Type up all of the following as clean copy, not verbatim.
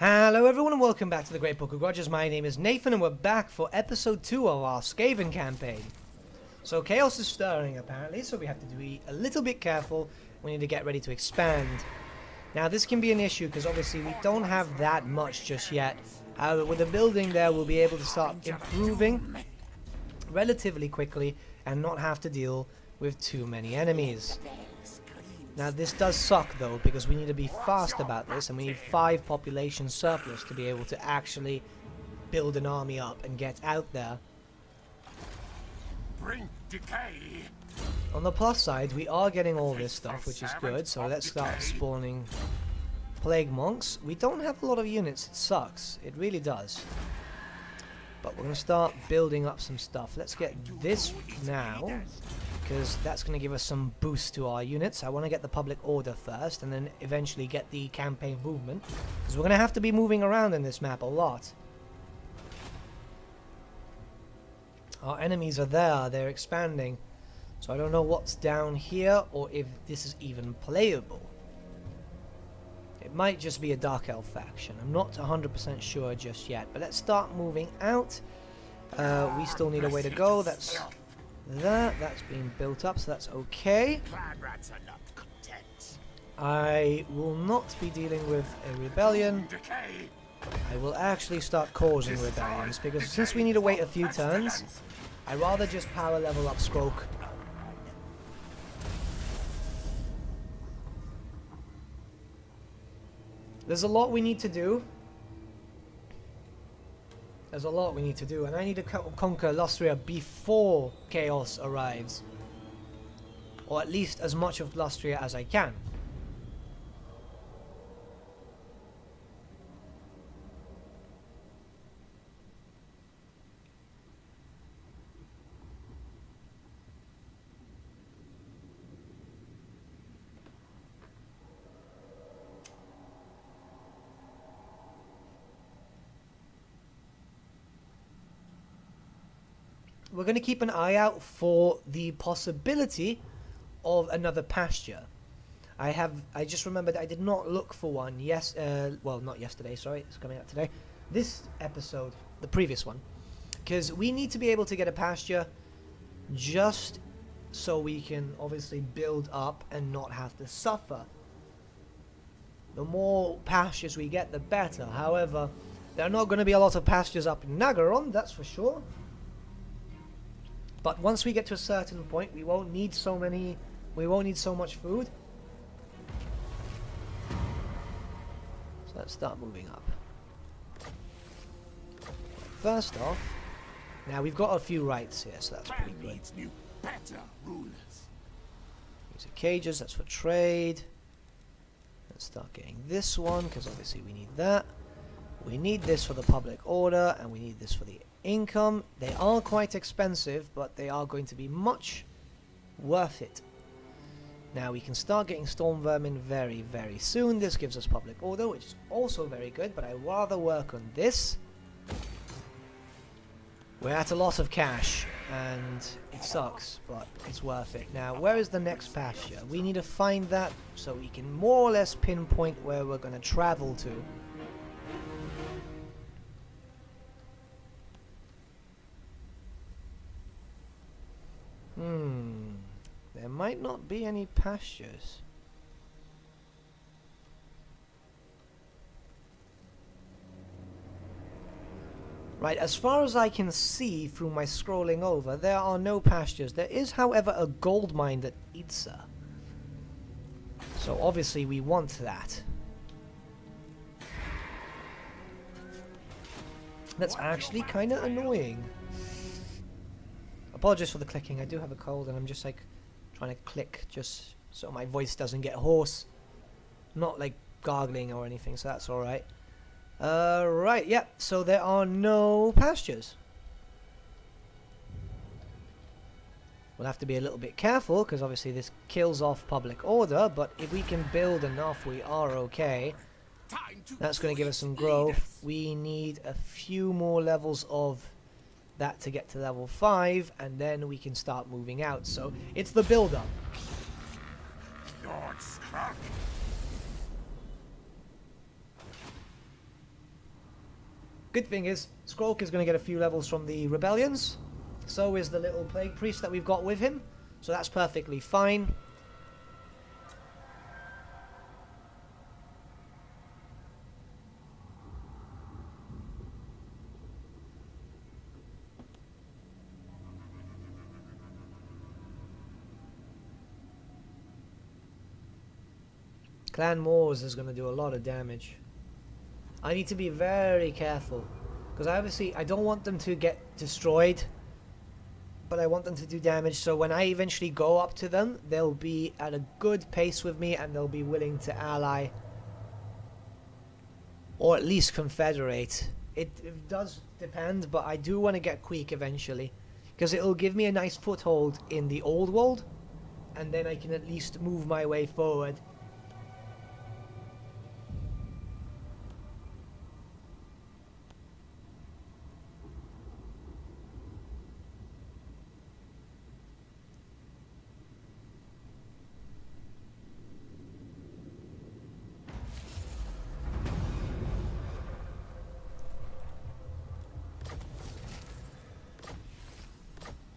Hello everyone and welcome back to the Great Book of Grudges. My name is Nathan and we're back for episode 2 of our Skaven campaign. So chaos is stirring apparently, so we have to be a little bit careful. We need to get ready to expand. Now this can be an issue because obviously we don't have that much just yet. However, with the building there we'll be able to start improving relatively quickly and not have to deal with too many enemies. Now this does suck though, because we need to be fast about this and we need 5 population surplus to be able to actually build an army up and get out there. Bring decay. On the plus side, we are getting all this stuff, which is good, so let's start spawning plague monks. We don't have a lot of units, it sucks, it really does. But we're going to start building up some stuff. Let's get this now, because that's going to give us some boost to our units. I want to get the public order first, and then eventually get the campaign movement, because we're going to have to be moving around in this map a lot. Our enemies are there, they're expanding, so I don't know what's down here, or if this is even playable. It might just be a Dark Elf faction, I'm not 100% sure just yet, but let's start moving out. We still need a way to go, that's being built up, so that's okay. I will not be dealing with a rebellion. I will actually start causing rebellions, because since we need to wait a few turns, I'd rather just power level up Stroke. There's a lot we need to do. There's a lot we need to do, and I need to conquer Lustria before Chaos arrives. Or at least as much of Lustria as I can. We're going to keep an eye out for the possibility of another pasture. I just remembered I did not look for one. Yes, well, not yesterday. Sorry, it's coming out today. This episode, the previous one, because we need to be able to get a pasture, just so we can obviously build up and not have to suffer. The more pastures we get, the better. However, there are not going to be a lot of pastures up in Nagaron, that's for sure. But once we get to a certain point, we won't need so much food. So let's start moving up. First off, now we've got a few rights here, so that's pretty good. New, better rulers. These are cages, that's for trade. Let's start getting this one, because obviously we need that. We need this for the public order, and we need this for the income. They are quite expensive, but they are going to be much worth it. Now we can start getting storm vermin very, very soon. This gives us public order, which is also very good, but I'd rather work on this. We're at a loss of cash, and it sucks, but it's worth it. Now, where is the next pasture? We need to find that so we can more or less pinpoint where we're going to travel to. There might not be any pastures. Right, as far as I can see through my scrolling over, there are no pastures. There is, however, a gold mine at Itza. So obviously we want that. That's actually kind of annoying. Apologies for the clicking, I do have a cold and I'm just like trying to click just so my voice doesn't get hoarse. Not like gargling or anything, so that's alright. Right, yeah, so there are no pastures. We'll have to be a little bit careful because obviously this kills off public order, but if we can build enough we are okay. That's going to give us some growth. We need a few more levels of that to get to level 5, and then we can start moving out. So it's the build up. Good thing is, Skrulk is going to get a few levels from the rebellions. So is the little plague priest that we've got with him. So that's perfectly fine. Clan Moors is going to do a lot of damage. I need to be very careful. Because I don't want them to get destroyed. But I want them to do damage. So when I eventually go up to them, they'll be at a good pace with me. And they'll be willing to ally. Or at least confederate. It does depend. But I do want to get Queek eventually. Because it'll give me a nice foothold in the old world. And then I can at least move my way forward.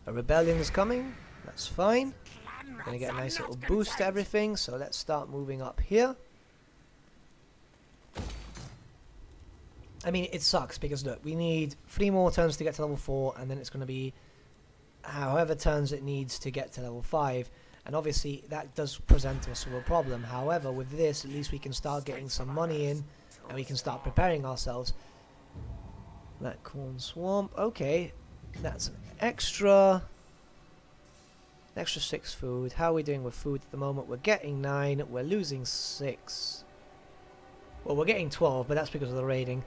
A rebellion is coming. That's fine. Gonna get a nice little boost to everything. So let's start moving up here. I mean, it sucks because look, we need 3 more turns to get to level 4, and then it's gonna be however turns it needs to get to level 5. And obviously that does present us with a problem. However, with this, at least we can start getting some money in, and we can start preparing ourselves. That corn swamp. Okay. That's an extra 6 food. How are we doing with food at the moment? We're getting 9. We're losing 6. Well, we're getting 12, but that's because of the raiding.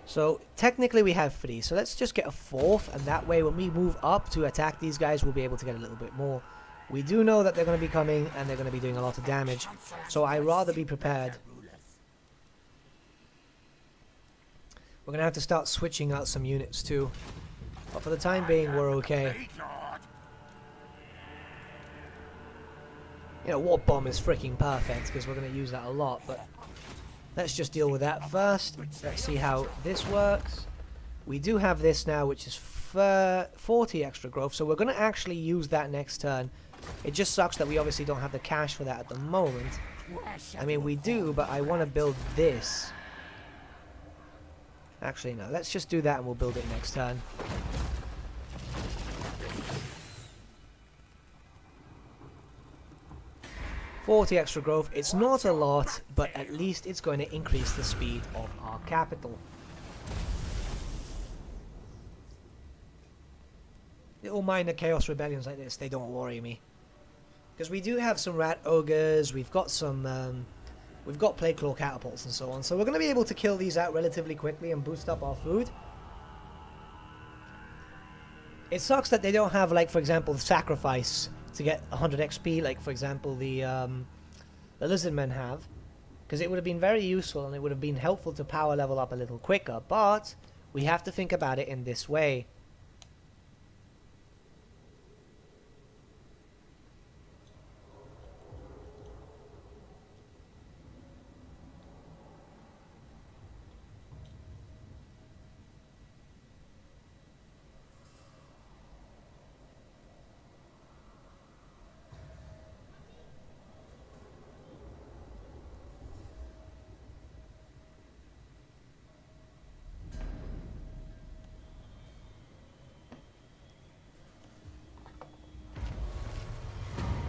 So technically we have 3. So let's just get a 4th, and that way when we move up to attack these guys, we'll be able to get a little bit more. We do know that they're going to be coming, and they're going to be doing a lot of damage. So I'd rather be prepared. We're going to have to start switching out some units too. But for the time being, we're okay. You know, Warp Bomb is freaking perfect because we're going to use that a lot. But let's just deal with that first. Let's see how this works. We do have this now, which is 40 extra growth. So we're going to actually use that next turn. It just sucks that we obviously don't have the cash for that at the moment. I mean, we do, but I want to build this. Actually, no. Let's just do that and we'll build it next turn. $40 extra growth. It's not a lot, but at least it's going to increase the speed of our capital. Little minor chaos rebellions like this, they don't worry me. Because we do have some rat ogres, we've got some... we've got plague claw catapults and so on, so we're going to be able to kill these out relatively quickly and boost up our food. It sucks that they don't have, like, for example, the sacrifice to get 100 XP, like, for example, the lizardmen have. Because it would have been very useful and it would have been helpful to power level up a little quicker, but we have to think about it in this way.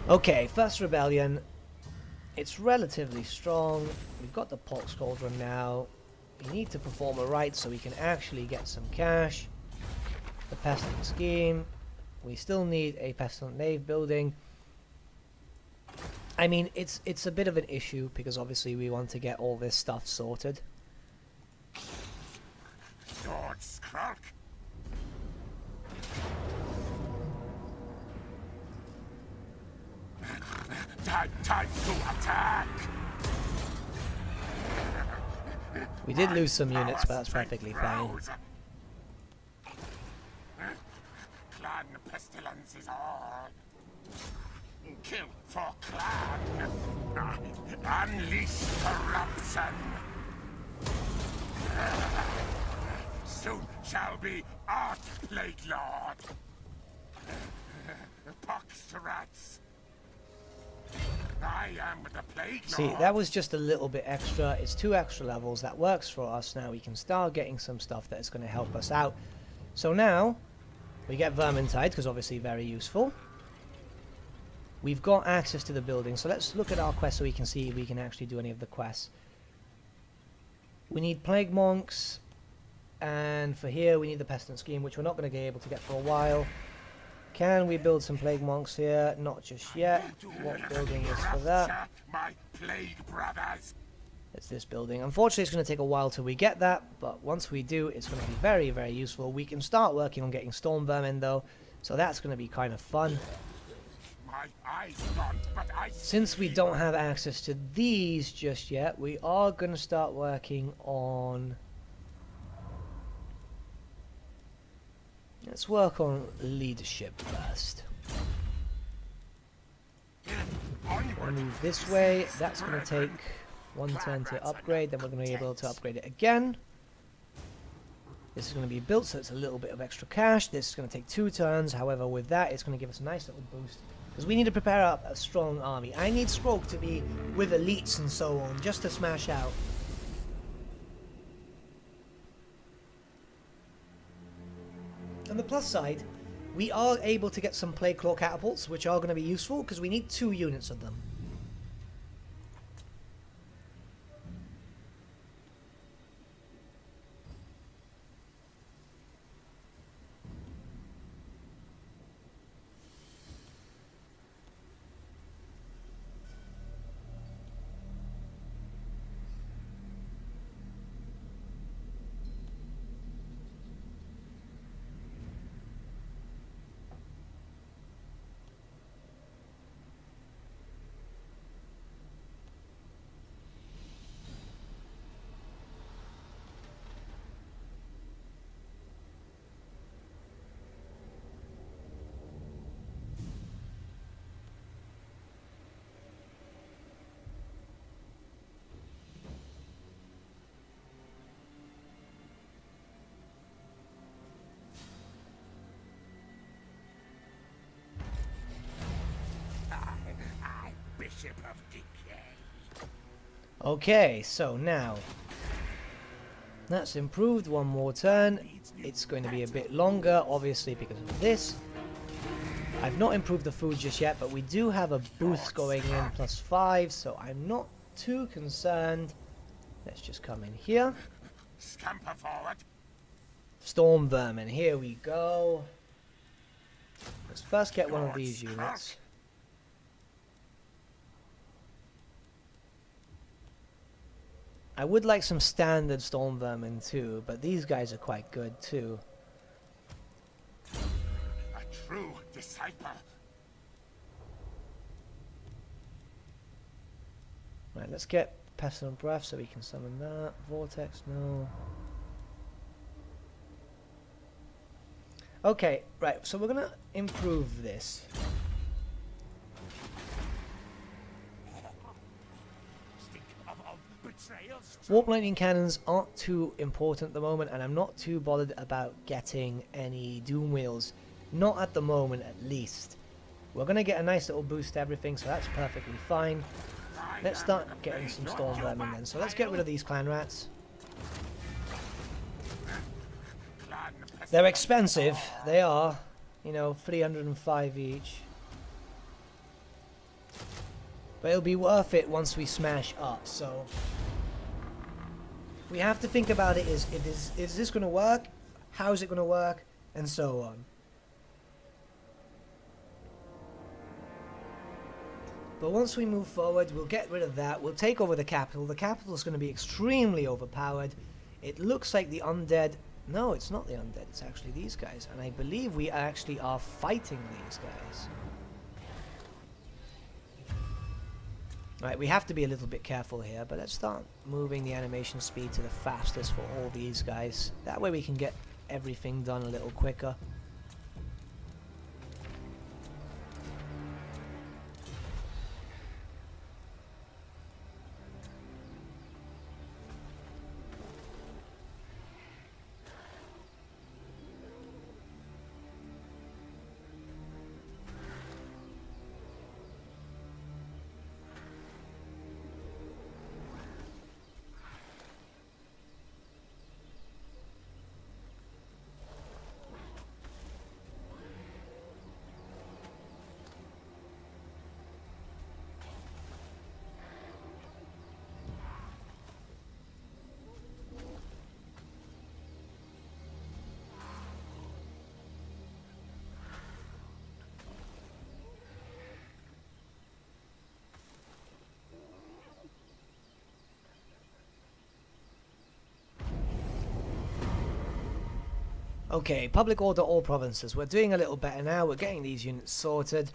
Okay, first rebellion. It's relatively strong. We've got the Pox Cauldron now. We need to perform a rite so we can actually get some cash. The Pestilent Scheme. We still need a Pestilent Nave building. I mean, it's a bit of an issue because obviously we want to get all this stuff sorted. Lord Skrulk. Time to attack! We did lose some units, but that's perfectly fine. Clan Pestilens is all. Kill for clan. Unleash corruption. shall be Arch-Plague Lord. Pox to rats. I am the Plague Lord. See, that was just a little bit extra. It's 2 extra levels. That works for us. Now we can start getting some stuff that is going to help us out. So now, we get Vermintide, because obviously very useful. We've got access to the building, so let's look at our quest so we can see if we can actually do any of the quests. We need Plague Monks, and for here we need the Pestilence Scheme, which we're not going to be able to get for a while. Can we build some Plague Monks here? Not just yet. What building is for that? My plague brothers. It's this building. Unfortunately, it's going to take a while till we get that, but once we do, it's going to be very, very useful. We can start working on getting Storm Vermin, though, so that's going to be kind of fun. My eyes gone, but I Since we don't have access to these just yet, we are going to start working on... Let's work on leadership first. We'll move this way. That's going to take 1 turn to upgrade. Then we're going to be able to upgrade it again. This is going to be built, so it's a little bit of extra cash. This is going to take 2 turns. However, with that, it's going to give us a nice little boost. Because we need to prepare up a strong army. I need Stroke to be with elites and so on, just to smash out. On the plus side, we are able to get some Plague Claw catapults, which are going to be useful, because we need 2 units of them. Bishop of Decay. Okay, so now that's improved 1 more turn. It's going to be a bit longer, obviously, because of this. I've not improved the food just yet, but we do have a boost going in +5, so I'm not too concerned. Let's just come in here. Scamper forward. Storm Vermin, here we go. Let's first get one of these units. I would like some standard Storm Vermin too, but these guys are quite good too. A true disciple. Right, let's get Pestilent Breath so we can summon that. Vortex, no. Okay, right, so we're gonna improve this. Warp Lightning Cannons aren't too important at the moment, and I'm not too bothered about getting any Doom Wheels. Not at the moment, at least. We're going to get a nice little boost to everything, so that's perfectly fine. Let's start getting some Storm Vermin then. So let's get rid of these Clan Rats. They're expensive. They are. You know, 305 each. But it'll be worth it once we smash up, so... We have to think about it is this going to work? How is it going to work? And so on. But once we move forward, we'll get rid of that. We'll take over the capital. The capital is going to be extremely overpowered. It looks like the undead... No, it's not the undead. It's actually these guys. And I believe we actually are fighting these guys. Right, we have to be a little bit careful here, but let's start moving the animation speed to the fastest for all these guys. That way we can get everything done a little quicker. Okay, public order, all provinces. We're doing a little better now. We're getting these units sorted.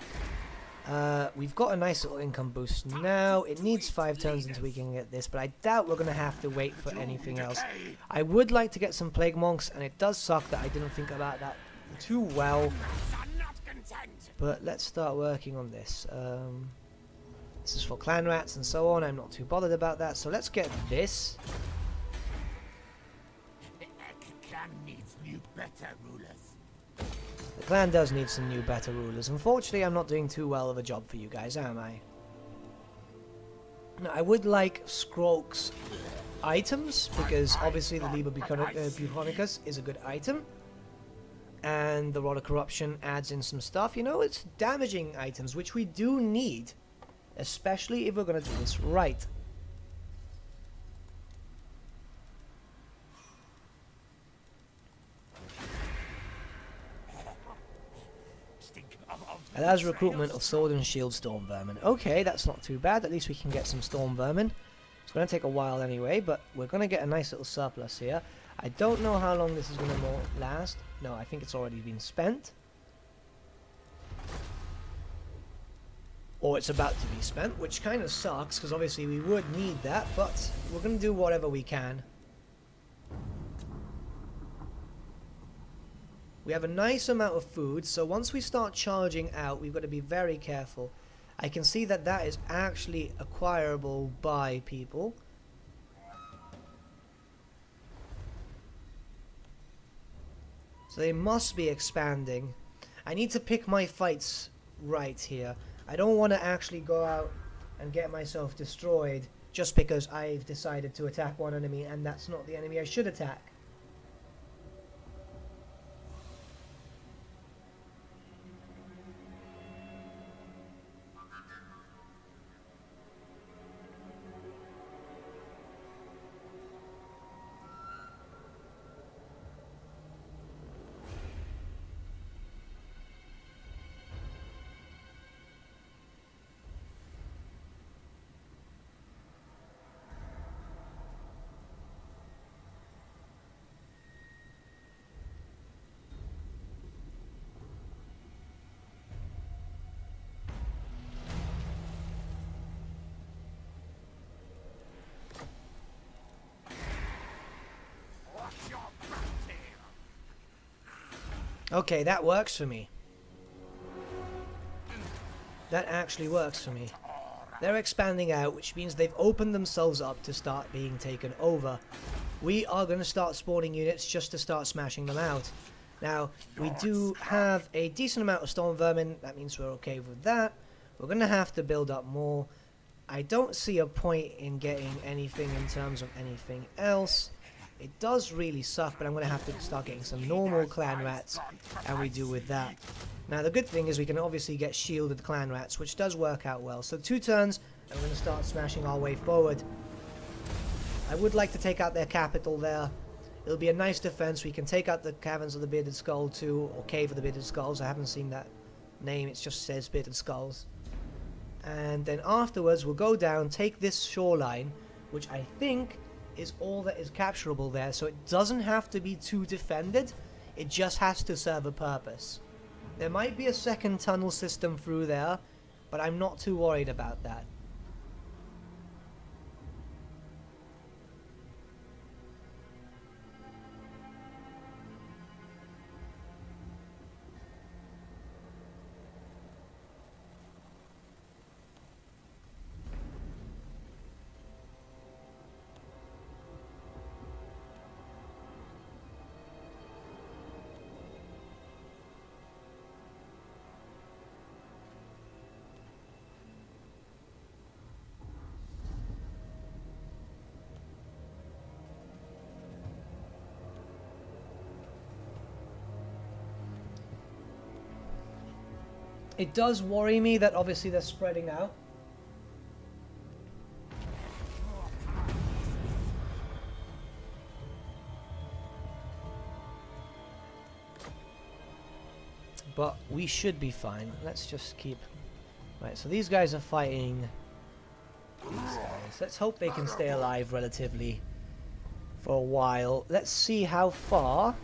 We've got a nice little income boost now. It needs 5 turns until we can get this, but I doubt we're going to have to wait for anything else. I would like to get some plague monks, and it does suck that I didn't think about that too well. But let's start working on this. This is for clan rats and so on. I'm not too bothered about that. So let's get this. The clan needs new, better rulers. The clan does need some new, better rulers. Unfortunately, I'm not doing too well of a job for you guys, am I? Now, I would like Skrolk's items, because obviously the Liber Buconicus is a good item. And the Rod of Corruption adds in some stuff. You know, it's damaging items, which we do need. Especially if we're going to do this right. Allows recruitment of sword and shield storm vermin. Okay, that's not too bad. At least we can get some storm vermin. It's going to take a while anyway, but we're going to get a nice little surplus here. I don't know how long this is going to last. No, I think it's already been spent. Or it's about to be spent, which kind of sucks, because obviously we would need that, but we're going to do whatever we can. We have a nice amount of food, so once we start charging out, we've got to be very careful. I can see that that is actually acquirable by people. So they must be expanding. I need to pick my fights right here. I don't want to actually go out and get myself destroyed just because I've decided to attack one enemy and that's not the enemy I should attack. Okay, that works for me. That actually works for me. They're expanding out, which means they've opened themselves up to start being taken over. We are going to start spawning units just to start smashing them out. Now, we do have a decent amount of storm vermin. That means we're okay with that. We're going to have to build up more. I don't see a point in getting anything in terms of anything else. It does really suck, but I'm going to have to start getting some normal clan rats, and we do with that. Now, the good thing is we can obviously get shielded clan rats, which does work out well. So 2 turns, and we're going to start smashing our way forward. I would like to take out their capital there. It'll be a nice defense. We can take out the Caverns of the Bearded Skull too, or Cave of the Bearded Skulls. I haven't seen that name, it just says Bearded Skulls. And then afterwards, we'll go down, take this shoreline, which I think is all that is capturable there, so it doesn't have to be too defended, it just has to serve a purpose. There might be a second tunnel system through there, but I'm not too worried about that. It does worry me that obviously they're spreading out. But we should be fine. Let's just keep... Right, so these guys are fighting these guys. Let's hope they can stay alive relatively for a while. Let's see how far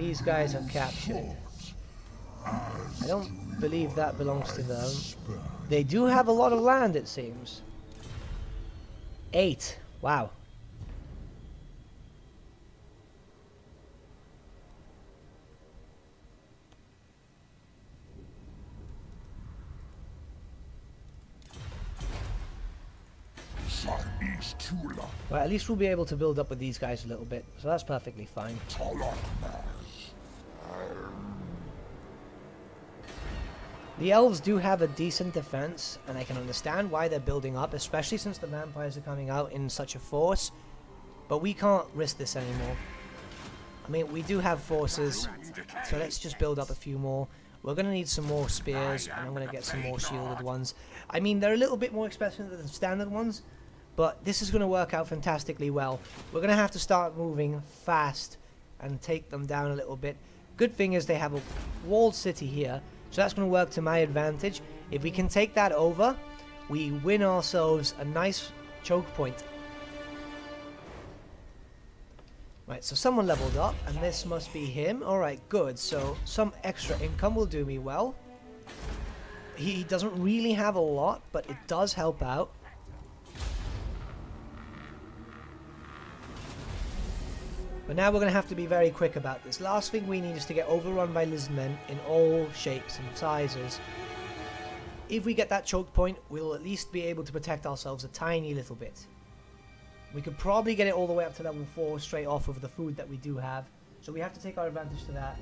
these guys are captured. I don't believe that belongs to them. They do have a lot of land, it seems. 8. Wow. Well, at least we'll be able to build up with these guys a little bit, so that's perfectly fine. The elves do have a decent defense, and I can understand why they're building up, especially since the vampires are coming out in such a force. But we can't risk this anymore. I mean, we do have forces, so let's just build up a few more. We're going to need some more spears, and I'm going to get some more shielded ones. I mean, they're a little bit more expensive than the standard ones, but this is going to work out fantastically well. We're going to have to start moving fast and take them down a little bit. Good thing is they have a walled city here, so that's going to work to my advantage. If we can take that over, we win ourselves a nice choke point. Right, so someone leveled up, and this must be him. Alright, good. So some extra income will do me well. He doesn't really have a lot, but it does help out. But now we're going to have to be very quick about this. Last thing we need is to get overrun by lizardmen in all shapes and sizes. If we get that choke point, we'll at least be able to protect ourselves a tiny little bit. We could probably get it all the way up to level 4 straight off of the food that we do have. So we have to take our advantage to that.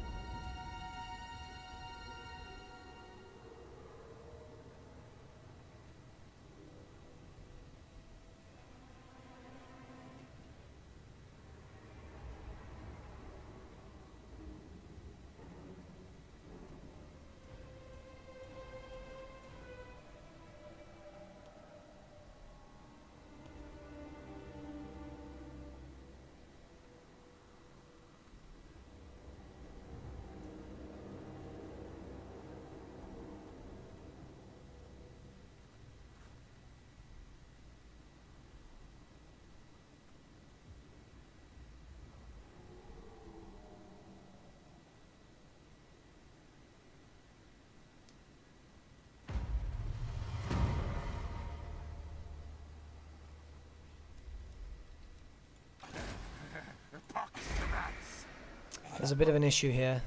There's a bit of an issue here.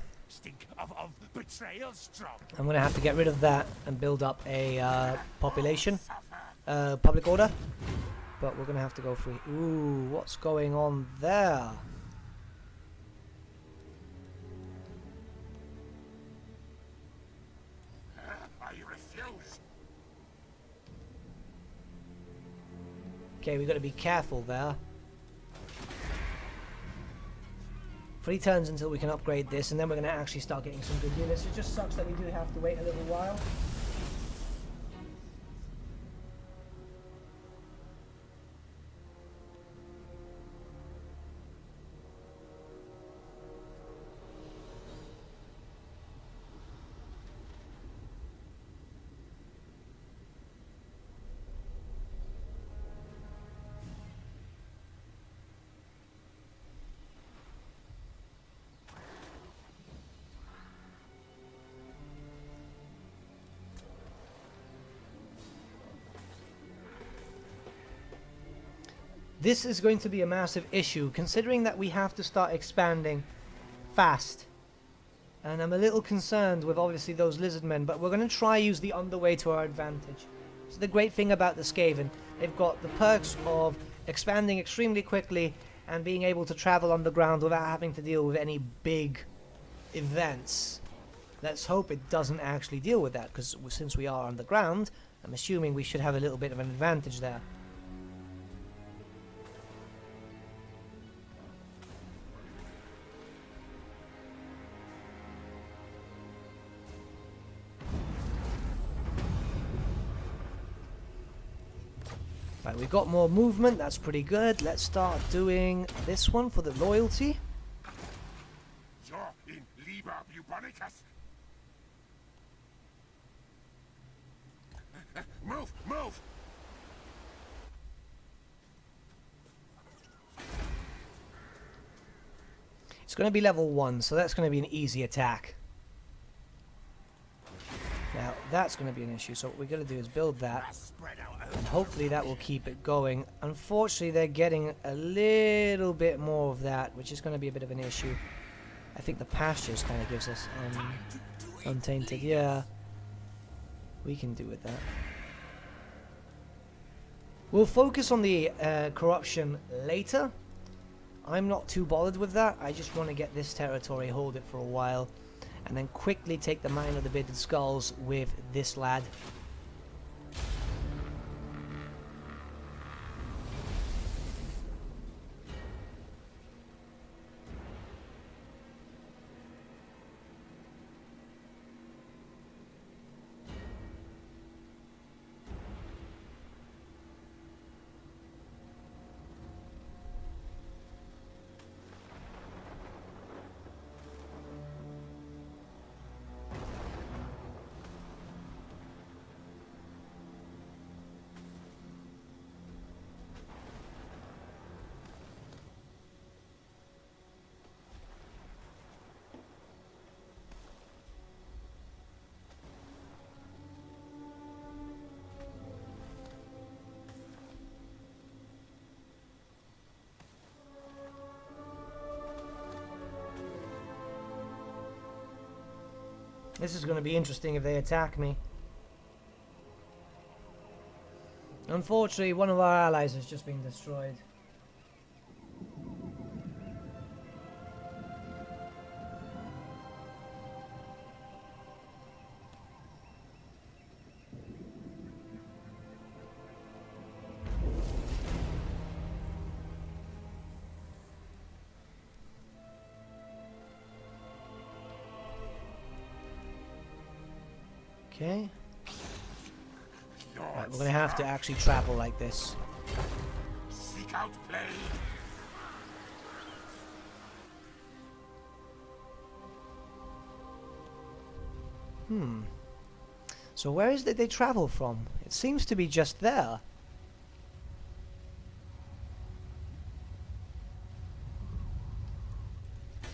I'm going to have to get rid of that and build up a population, public order. But we're going to have to go through. Ooh, what's going on there? Okay, we've got to be careful there. 3 turns until we can upgrade this, and then we're going to actually start getting some good units. It just sucks that we do have to wait a little while. This is going to be a massive issue, considering that we have to start expanding fast. And I'm a little concerned with obviously those lizardmen, but we're going to try use the underway to our advantage. So the great thing about the Skaven, they've got the perks of expanding extremely quickly and being able to travel underground without having to deal with any big events. Let's hope it doesn't actually deal with that, because since we are underground, I'm assuming we should have a little bit of an advantage there. Right, we've got more movement, that's pretty good. Let's start doing this one for the loyalty. Move, move! It's going to be level 1, so that's going to be an easy attack. Now, that's going to be an issue, so what we're going to do is build that, and hopefully that will keep it going. Unfortunately, they're getting a little bit more of that, which is going to be a bit of an issue. I think the pastures kind of gives us untainted. Yeah, we can do with that. We'll focus on the corruption later. I'm not too bothered with that. I just want to get this territory, hold it for a while, and then quickly take the Mine of the Bearded Skulls with this lad. This is going to be interesting if they attack me. Unfortunately, one of our allies has just been destroyed. Okay. Right, we're going to have to actually travel like this. Seek out plague. So where is it they travel from? It seems to be just there.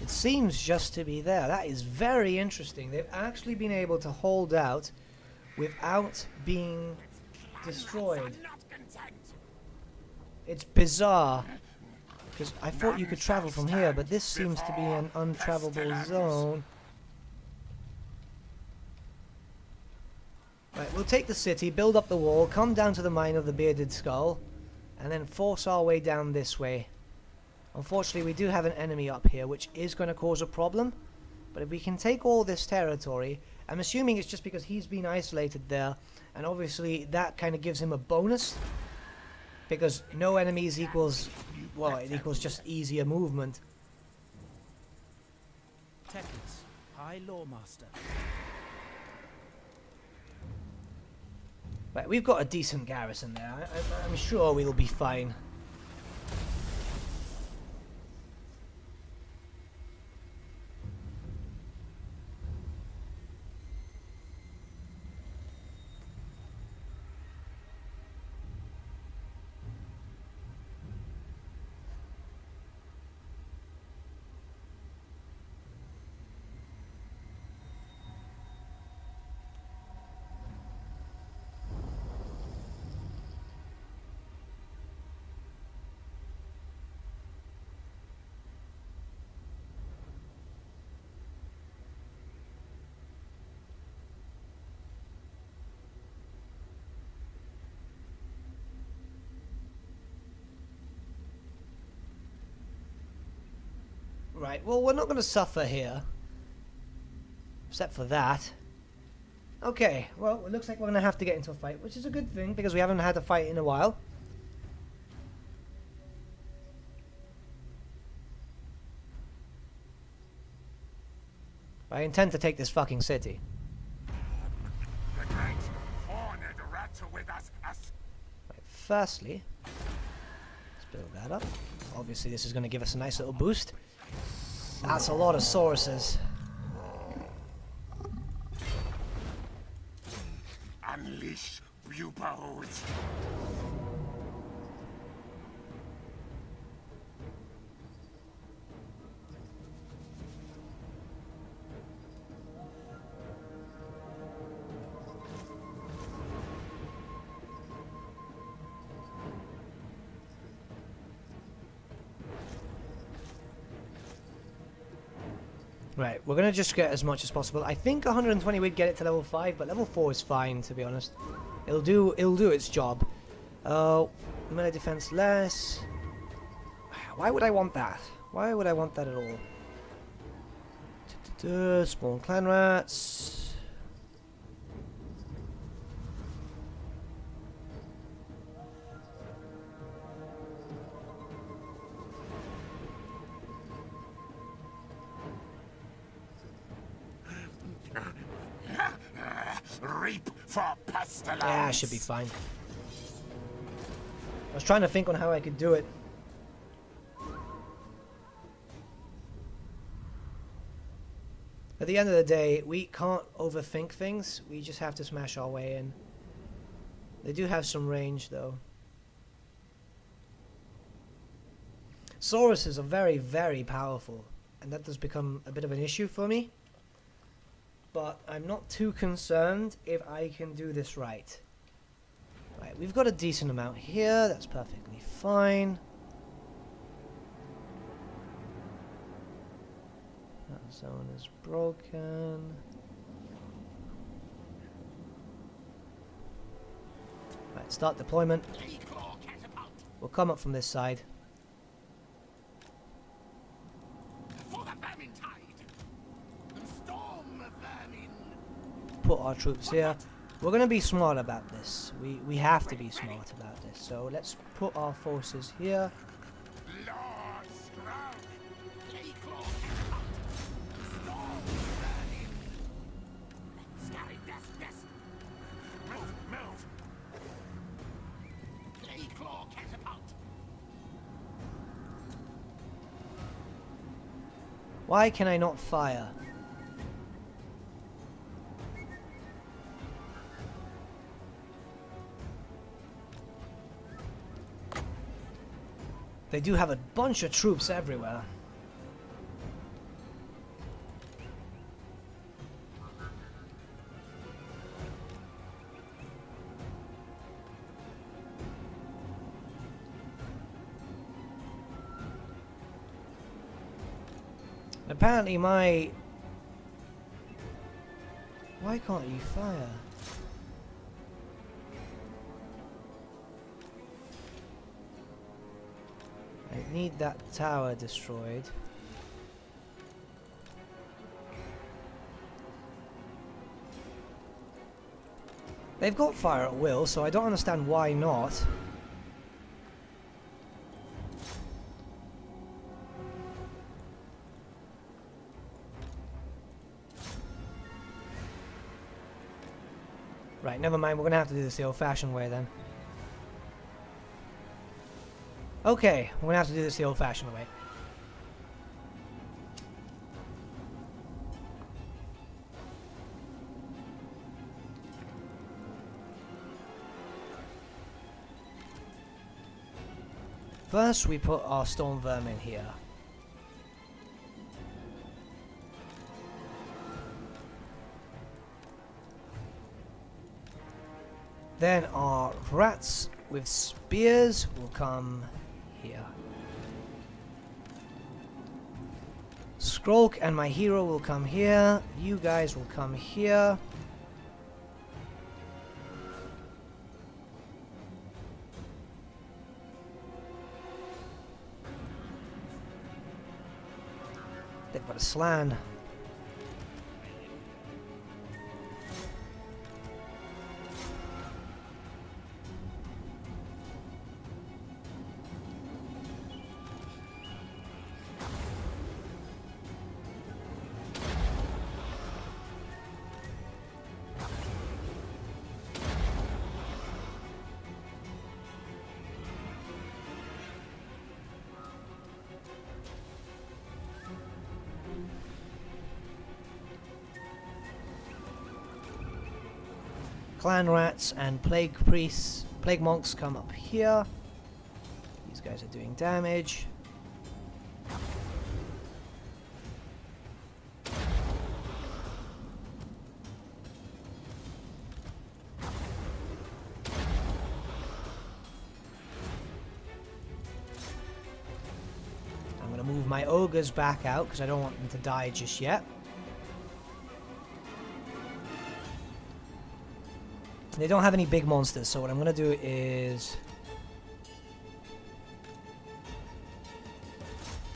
It seems just to be there. That is very interesting. They've actually been able to hold out without being destroyed. It's bizarre, because I thought you could travel from here, but this seems to be an untravelable zone. Right, we'll take the city, build up the wall, come down to the Mine of the Bearded Skull, and then force our way down this way. Unfortunately, we do have an enemy up here, which is going to cause a problem. But if we can take all this territory, I'm assuming it's just because he's been isolated there, and obviously that kind of gives him a bonus, because no enemies equals, well, it equals just easier movement. Tekis, High Lawmaster. Right, we've got a decent garrison there. I'm sure we'll be fine. Right, well, we're not going to suffer here. Except for that. Okay, well, it looks like we're going to have to get into a fight, which is a good thing, because we haven't had a fight in a while. I intend to take this fucking city. The great horned rats are with us. Right, firstly, let's build that up. Obviously, this is going to give us a nice little boost. That's a lot of Sauruses. Unleash bugles. Right, we're gonna just get as much as possible. I think 120 would get it to level 5, but level 4 is fine, to be honest. It'll do its job. Melee defense less. Why would I want that? Why would I want that at all? Spawn clan rats. Reap for pestilence. Yeah, should be fine. I was trying to think on how I could do it. At the end of the day, we can't overthink things. We just have to smash our way in. They do have some range, though. Sauruses are very, very powerful, and that does become a bit of an issue for me. But I'm not too concerned if I can do this right. Right, we've got a decent amount here. That's perfectly fine. That zone is broken. Right, start deployment. We'll come up from this side. For the vermin tide. Storm vermin. Put our troops here. We're going to be smart about this. We have to be smart about this. So let's put our forces here. Lord Scrub. Claw catapult. Storm vermin. Scary death. Move. Claw catapult. Why can I not fire? They do have a bunch of troops everywhere. Apparently my... Why can't you fire? I need that tower destroyed. They've got fire at will, so I don't understand why not. Right, never mind, we're gonna have to do this the old-fashioned way then. Okay, we're gonna have to do this the old-fashioned way. First, we put our storm vermin here. Then our rats with spears will come here. Skrulk and my hero will come here. You guys will come here. They've got a slan. Clan rats and plague priests, plague monks come up here. These guys are doing damage. I'm going to move my ogres back out because I don't want them to die just yet. They don't have any big monsters, so what I'm going to do is...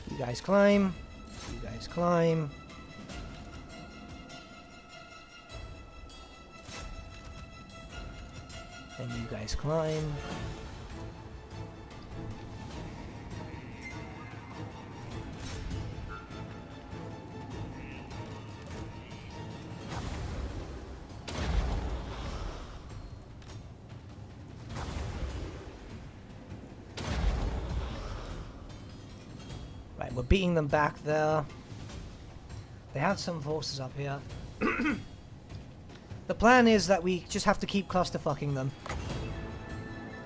You guys climb. You guys climb. And you guys climb. Right, we're beating them back there. They have some forces up here. The plan is that we just have to keep clusterfucking them.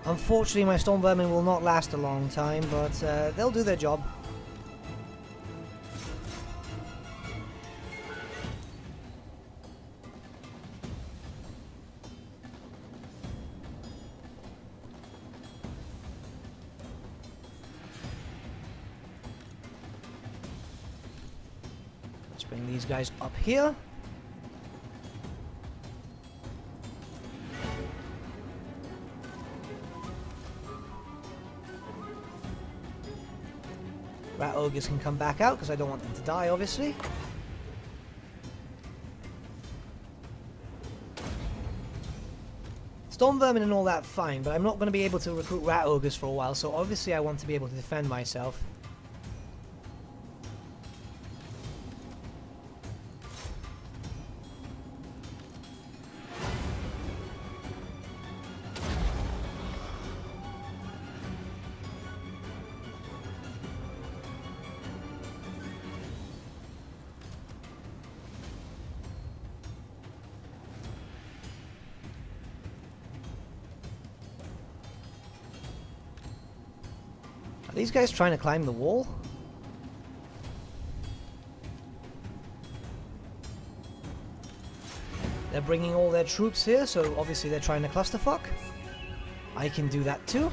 Unfortunately, my storm vermin will not last a long time, but they'll do their job. Let's bring these guys up here. Rat ogres can come back out because I don't want them to die, obviously. Storm vermin and all that, fine, but I'm not going to be able to recruit rat ogres for a while, so obviously I want to be able to defend myself. Are these guys trying to climb the wall? They're bringing all their troops here, so obviously they're trying to clusterfuck. I can do that too.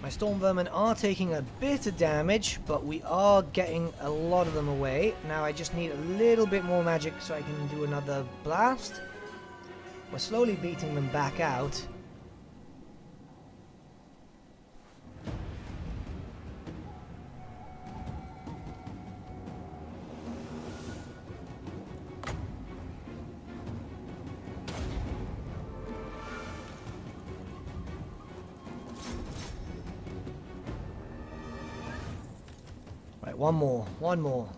My storm vermin are taking a bit of damage, but we are getting a lot of them away. Now I just need a little bit more magic so I can do another blast. We're slowly beating them back out. Right, one more, one more.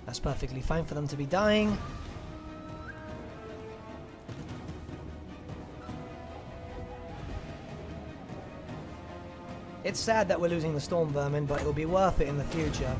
That's perfectly fine for them to be dying. It's sad that we're losing the storm vermin, but it'll be worth it in the future.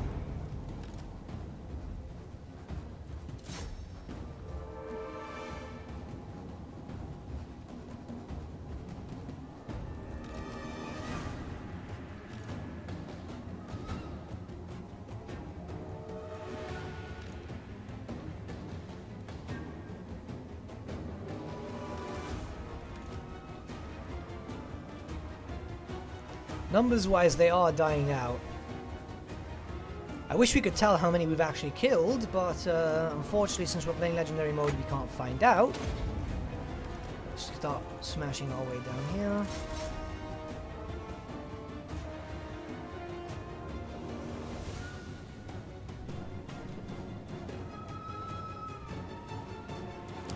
Numbers-wise, they are dying out. I wish we could tell how many we've actually killed, but unfortunately, since we're playing Legendary mode, we can't find out. Let's start smashing our way down here.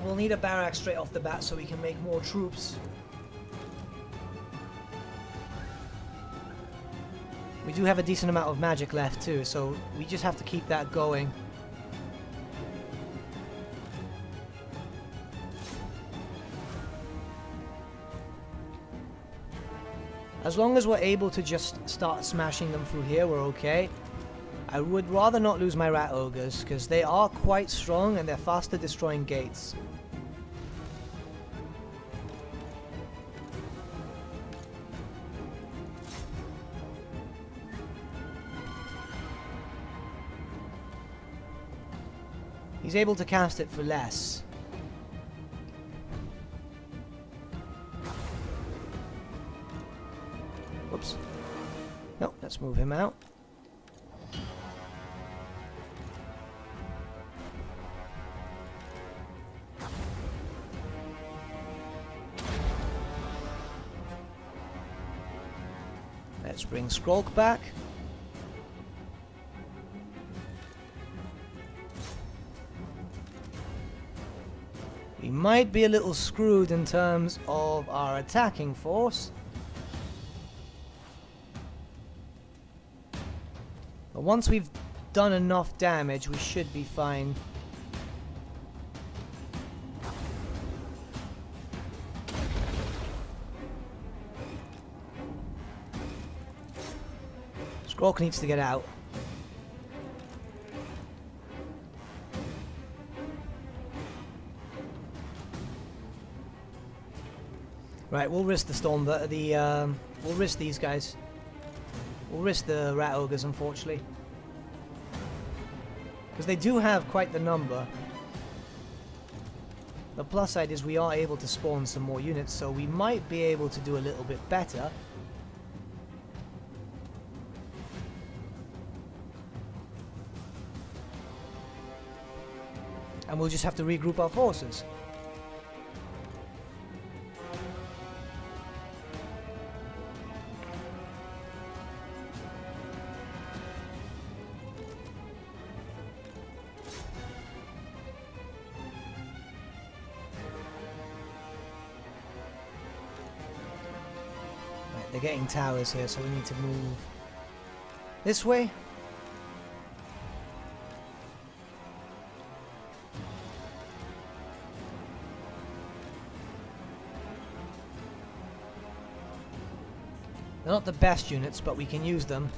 We'll need a barrack straight off the bat so we can make more troops. We do have a decent amount of magic left too, so we just have to keep that going. As long as we're able to just start smashing them through here, we're okay. I would rather not lose my rat ogres, because they are quite strong and they're fast at destroying gates. He's able to cast it for less. Whoops. No, let's move him out. Let's bring Skrulk back. We might be a little screwed in terms of our attacking force. But once we've done enough damage, we should be fine. Skrulk needs to get out. Right, we'll risk the storm. We'll risk these guys. We'll risk the rat ogres, unfortunately, because they do have quite the number. The plus side is we are able to spawn some more units, so we might be able to do a little bit better. And we'll just have to regroup our forces. Right, they're getting towers here, so we need to move this way. They're not the best units, but we can use them.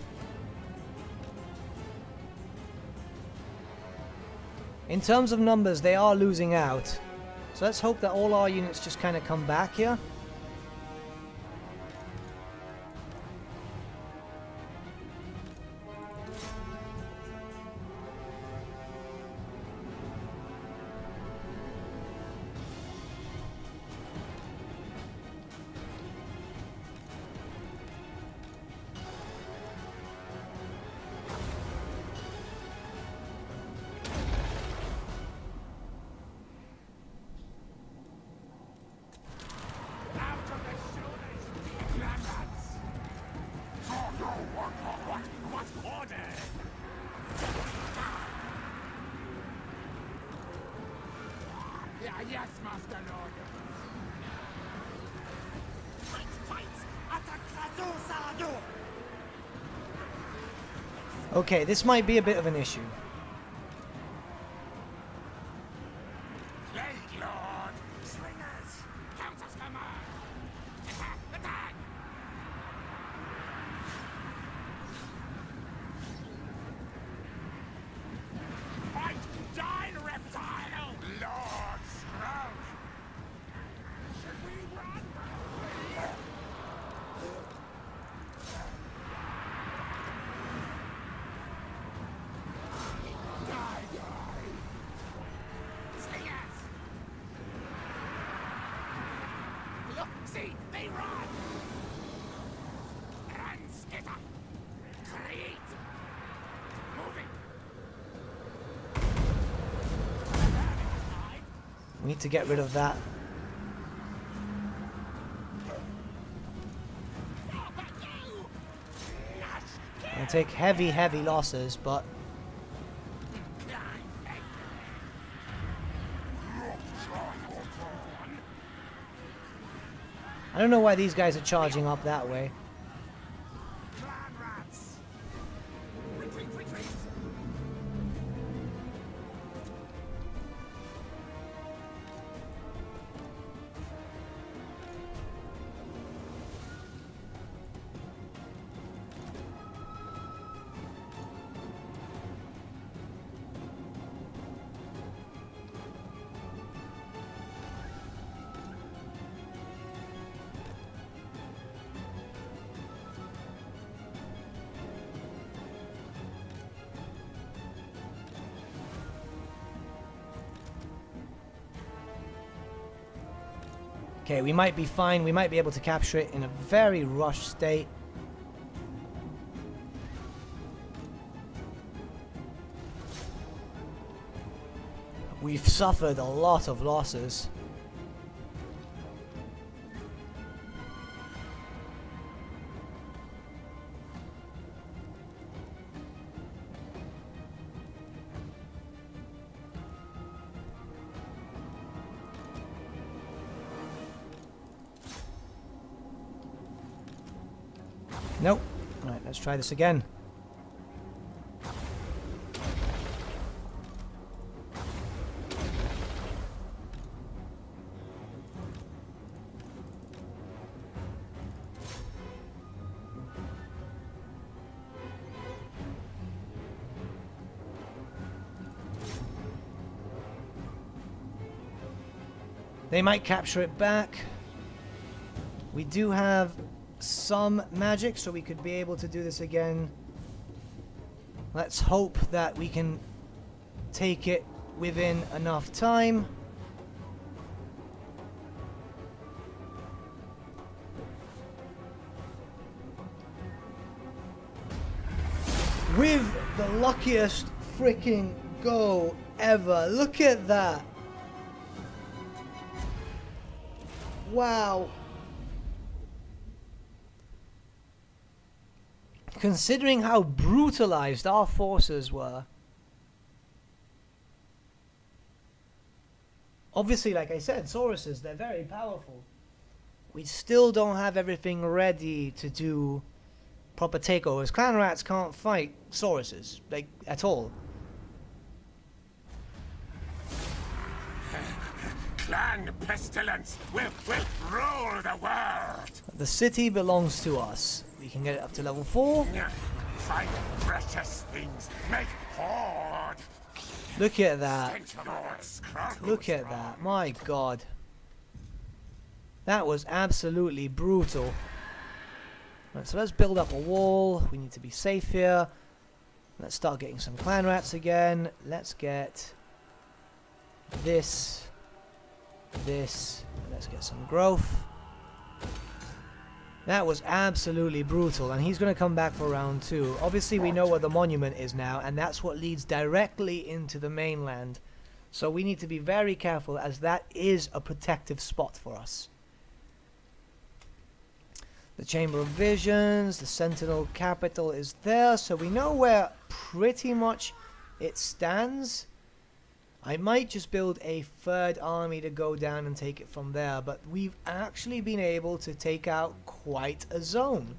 In terms of numbers, they are losing out. So let's hope that all our units just kind of come back here. Yes, Master Lord. Fight, fight! Attack Sado! Okay, this might be a bit of an issue. Plague Lord! Swingers! Counters command! Attack! Attack! Fight! Die, reptile! Lord Scrooge! Should we run? Die, die! Slingers! Look, see, they run! Run, skitter! Create! Moving! We need to get rid of that. It'll take heavy, heavy losses, but I don't know why these guys are charging up that way. Clan rats! Retreat, retreat! Okay, we might be fine. We might be able to capture it in a very rushed state. We've suffered a lot of losses. Nope. Alright, let's try this again. They might capture it back. We do have some magic, so we could be able to do this again. Let's hope that we can take it within enough time. With the luckiest freaking go ever. Look at that. Wow. Considering how brutalized our forces were. Obviously, like I said, Sauruses, they're very powerful. We still don't have everything ready to do proper takeovers. Clan rats can't fight Sauruses, like, at all. Clan Pestilens will rule the world. The city belongs to us. We can get it up to level 4. Find precious things. Make hoard. Look at that. Look at that. My god. That was absolutely brutal. Right, so let's build up a wall. We need to be safe here. Let's start getting some clan rats again. Let's get this. Let's get some growth. That was absolutely brutal, and he's going to come back for round 2. Obviously, we know where the monument is now, and that's what leads directly into the mainland. So we need to be very careful, as that is a protective spot for us. The Chamber of Visions, the Sentinel Capital is there, so we know where pretty much it stands. I might just build a third army to go down and take it from there, but we've actually been able to take out quite a zone.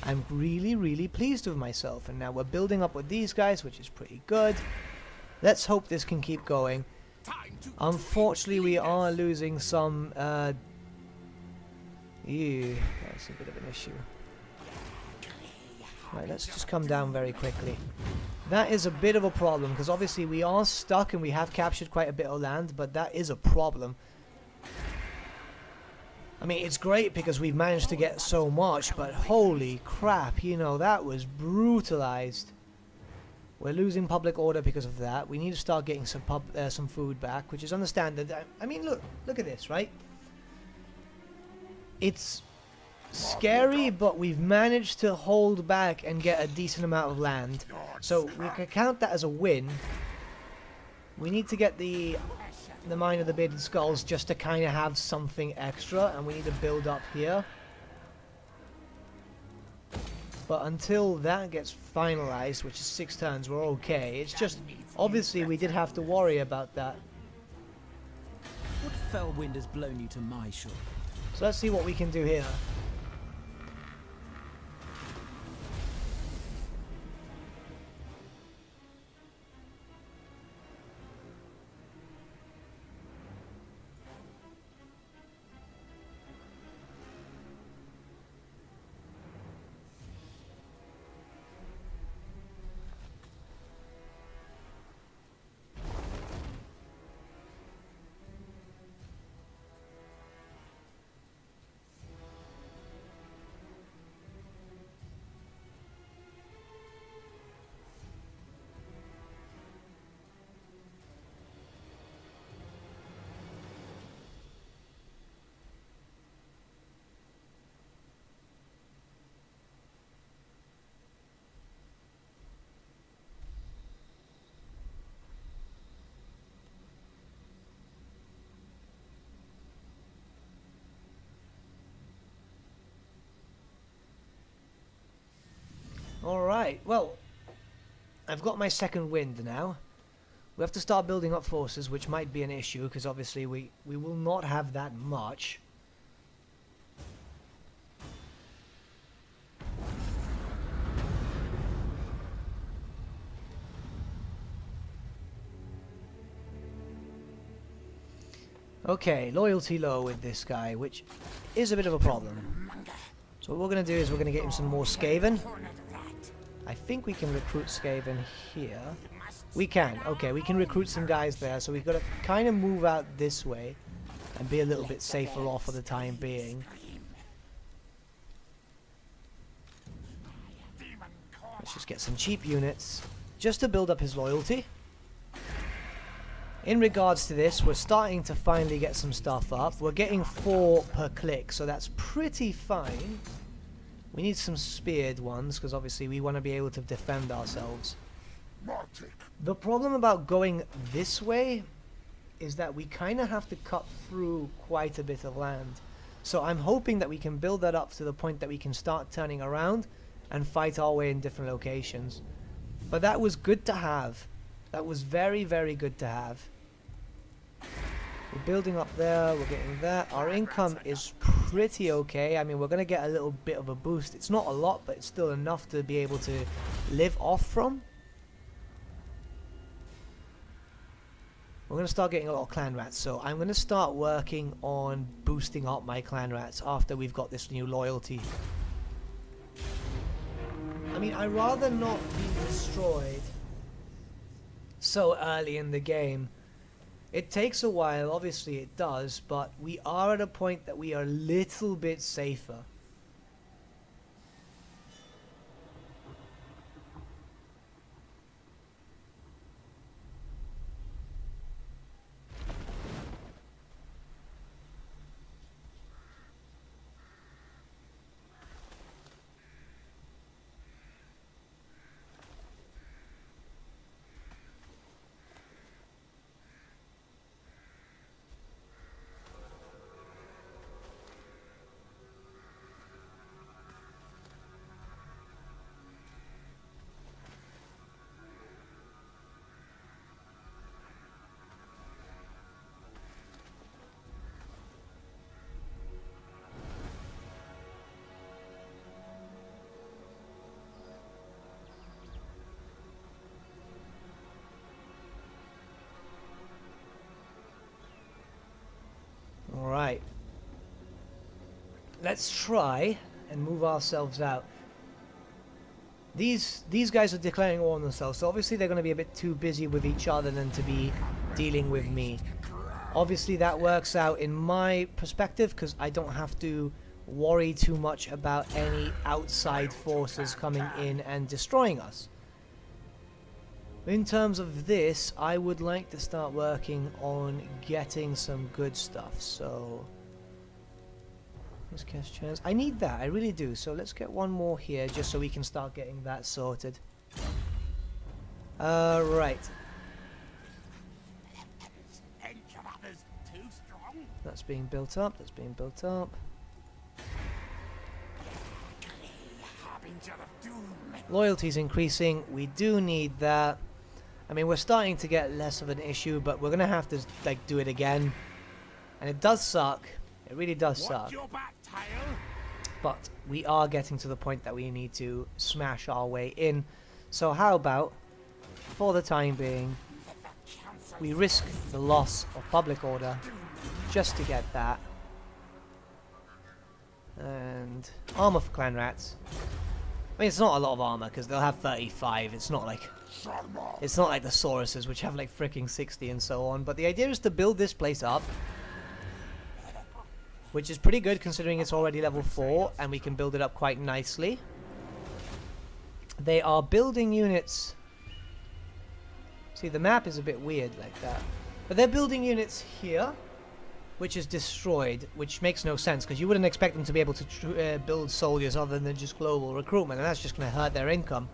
I'm really, really pleased with myself, and now we're building up with these guys, which is pretty good. Let's hope this can keep going. Unfortunately, we are losing some... Ew, that's a bit of an issue. Right, let's just come down very quickly. That is a bit of a problem, because obviously we are stuck and we have captured quite a bit of land, but that is a problem. I mean, it's great because we've managed to get so much, but holy crap, you know, that was brutalized. We're losing public order because of that. We need to start getting some food back, which is understandable. I mean, look at this, right? It's scary, but we've managed to hold back and get a decent amount of land. So we can count that as a win. We need to get the Mine of the Bearded Skulls just to kind of have something extra, and we need to build up here. But until that gets finalized, which is 6 turns, we're okay. It's just, obviously we did have to worry about that. What fell wind has blown you to my shore? So let's see what we can do here. Alright, well, I've got my second wind now. We have to start building up forces, which might be an issue, because obviously we will not have that much. Okay, loyalty low with this guy, which is a bit of a problem. So what we're going to do is we're going to get him some more Skaven. I think we can recruit Skaven here. We can. Okay, we can recruit some guys there, so we've got to kind of move out this way and be a little bit safer off for the time being. Let's just get some cheap units just to build up his loyalty. In regards to this, we're starting to finally get some stuff up. We're getting 4 per click, so that's pretty fine. We need some speared ones, because obviously we want to be able to defend ourselves. The problem about going this way is that we kind of have to cut through quite a bit of land. So I'm hoping that we can build that up to the point that we can start turning around and fight our way in different locations. But that was good to have. That was very, very good to have. We're building up there, we're getting that. Our income is pretty okay. I mean, we're going to get a little bit of a boost. It's not a lot, but it's still enough to be able to live off from. We're going to start getting a lot of clan rats, so I'm going to start working on boosting up my clan rats after we've got this new loyalty. I mean, I'd rather not be destroyed so early in the game. It takes a while, obviously it does, but we are at a point that we are a little bit safer. Alright. Let's try and move ourselves out. These guys are declaring war on themselves, so obviously they're going to be a bit too busy with each other than to be dealing with me. Obviously that works out in my perspective, because I don't have to worry too much about any outside forces coming in and destroying us. In terms of this, I would like to start working on getting some good stuff, so let's cast chance. I need that, I really do, so let's get one more here just so we can start getting that sorted. Right. That's being built up, that's being built up. Loyalty's increasing, we do need that. I mean, we're starting to get less of an issue, but we're gonna have to like do it again. And it does suck. It really does suck. But we are getting to the point that we need to smash our way in. So how about, for the time being, we risk the loss of public order just to get that. And armor for clan rats. I mean, it's not a lot of armor because they'll have 35. It's not like the Sauruses, which have like freaking 60 and so on. But the idea is to build this place up, which is pretty good considering it's already level 4, and we can build it up quite nicely. They are building units. See, the map is a bit weird like that, but they're building units here, which is destroyed, which makes no sense because you wouldn't expect them to be able to build soldiers other than just global recruitment, and that's just going to hurt their income.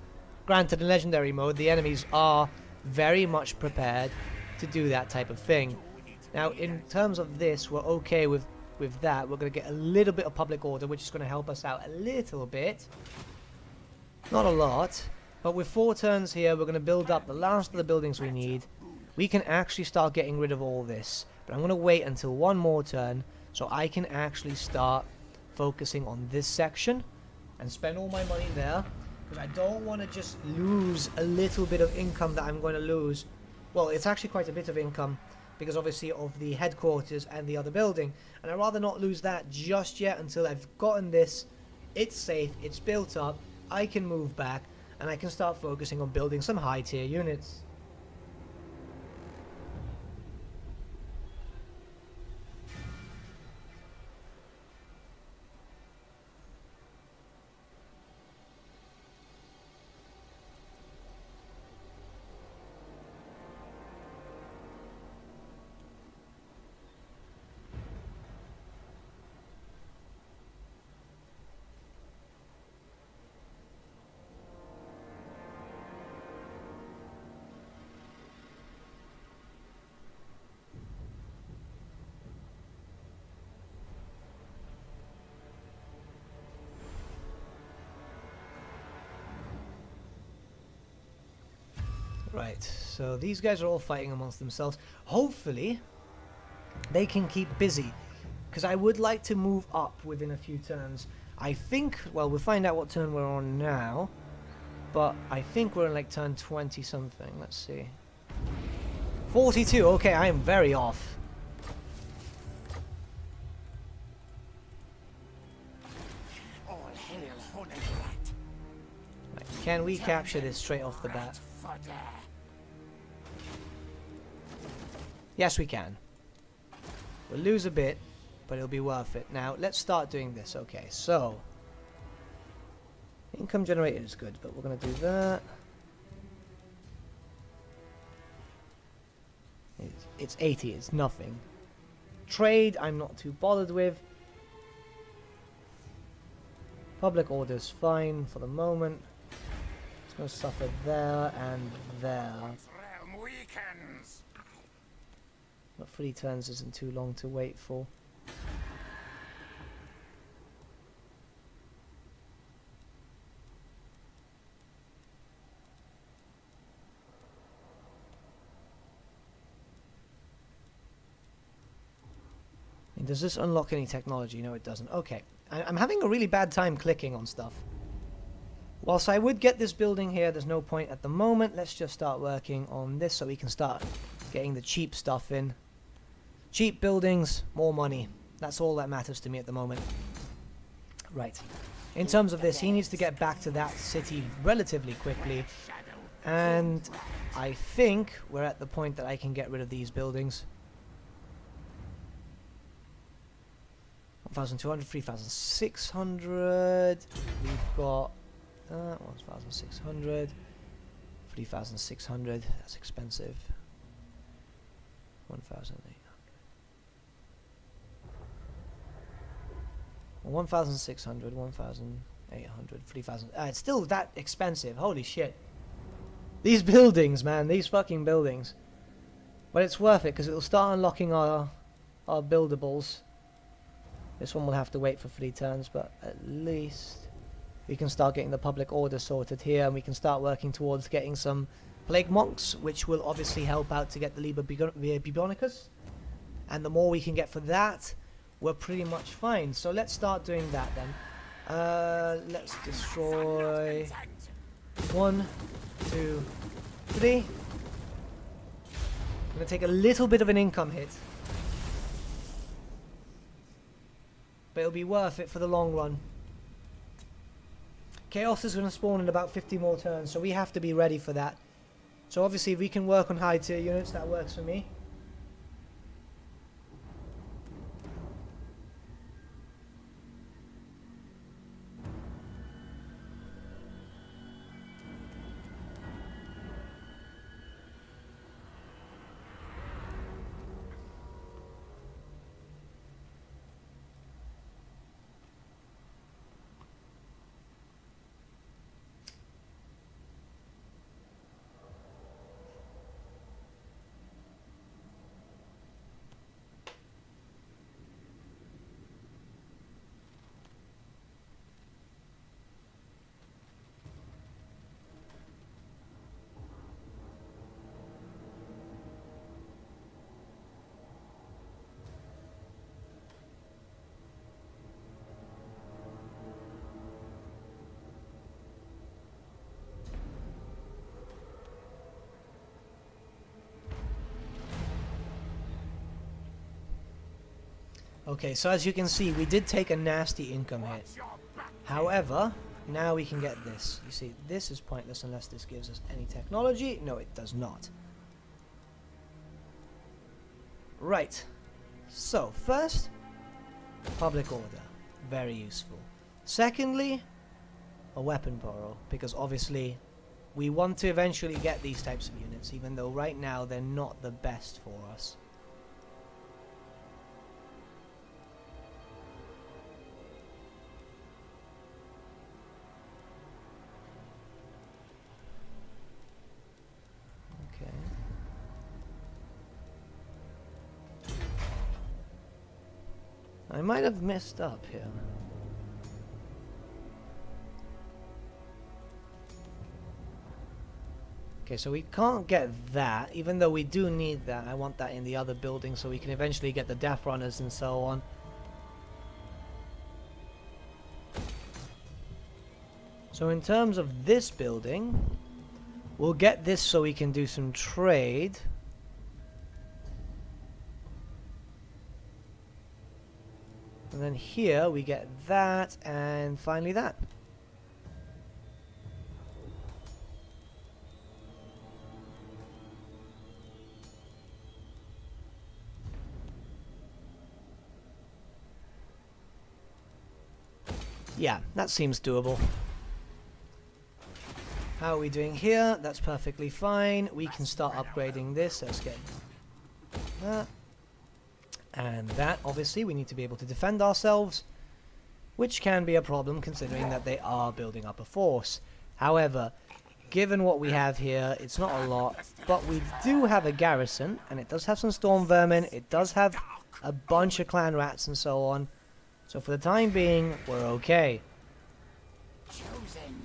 Granted, in legendary mode, the enemies are very much prepared to do that type of thing. Now, in terms of this, we're okay with that. We're going to get a little bit of public order, which is going to help us out a little bit. Not a lot, but with 4 turns here, we're going to build up the last of the buildings we need. We can actually start getting rid of all this. But I'm going to wait until 1 more turn so I can actually start focusing on this section and spend all my money there. Because I don't want to just lose a little bit of income that I'm going to lose. Well, it's actually quite a bit of income because obviously of the headquarters and the other building. And I'd rather not lose that just yet until I've gotten this. It's safe, it's built up, I can move back, and I can start focusing on building some high tier units. Right, so these guys are all fighting amongst themselves. Hopefully, they can keep busy, because I would like to move up within a few turns. I think, well, we'll find out what turn we're on now, but I think we're in like turn 20 something. Let's see. 42, okay, I am very off. All hail Honigrat. Right, can we capture this straight off the bat? Fodder. Yes, we can. We'll lose a bit, but it'll be worth it. Now, let's start doing this. Okay, so income generated is good, but we're going to do that. It's 80, it's nothing. Trade, I'm not too bothered with. Public orders, fine for the moment. It's going to suffer there and there. Realm weakens. But 3 turns isn't too long to wait for. Does this unlock any technology? No, it doesn't. Okay. I'm having a really bad time clicking on stuff. Whilst I would get this building here, there's no point at the moment. Let's just start working on this so we can start getting the cheap stuff in. Cheap buildings, more money. That's all that matters to me at the moment. Right. In terms of this, he needs to get back to that city relatively quickly. And I think we're at the point that I can get rid of these buildings. 1,200, 3,600. We've got 1,600, 3,600. That's expensive. 1,800. 1,600, 1,800, 3,000. It's still that expensive. Holy shit. These buildings, man. These fucking buildings. But it's worth it because it'll start unlocking our buildables. This one will have to wait for 3 turns, but at least we can start getting the public order sorted here, and we can start working towards getting some plague monks, which will obviously help out to get the Liber Bubonicus. And the more we can get for that, we're pretty much fine. So let's start doing that then. Let's destroy 1, 2, 3. I'm going to take a little bit of an income hit. But it'll be worth it for the long run. Chaos is going to spawn in about 50 more turns, so we have to be ready for that. So obviously if we can work on high tier units, that works for me. Okay, so as you can see, we did take a nasty income hit. However, now we can get this. You see, this is pointless unless this gives us any technology. No, it does not. Right. So, first, public order. Very useful. Secondly, a weapon borrow. Because obviously, we want to eventually get these types of units, even though right now they're not the best for us. Okay. I might have messed up here. Okay, so we can't get that, even though we do need that. I want that in the other building so we can eventually get the Death Runners and so on. So in terms of this building, we'll get this so we can do some trade. And then here we get that, and finally that. Yeah, that seems doable. How are we doing here? That's perfectly fine. We can start upgrading this. Let's get that. And that, obviously, we need to be able to defend ourselves, which can be a problem considering that they are building up a force. However, given what we have here, it's not a lot, but we do have a garrison, and it does have some storm vermin, it does have a bunch of clan rats and so on. So for the time being, we're okay.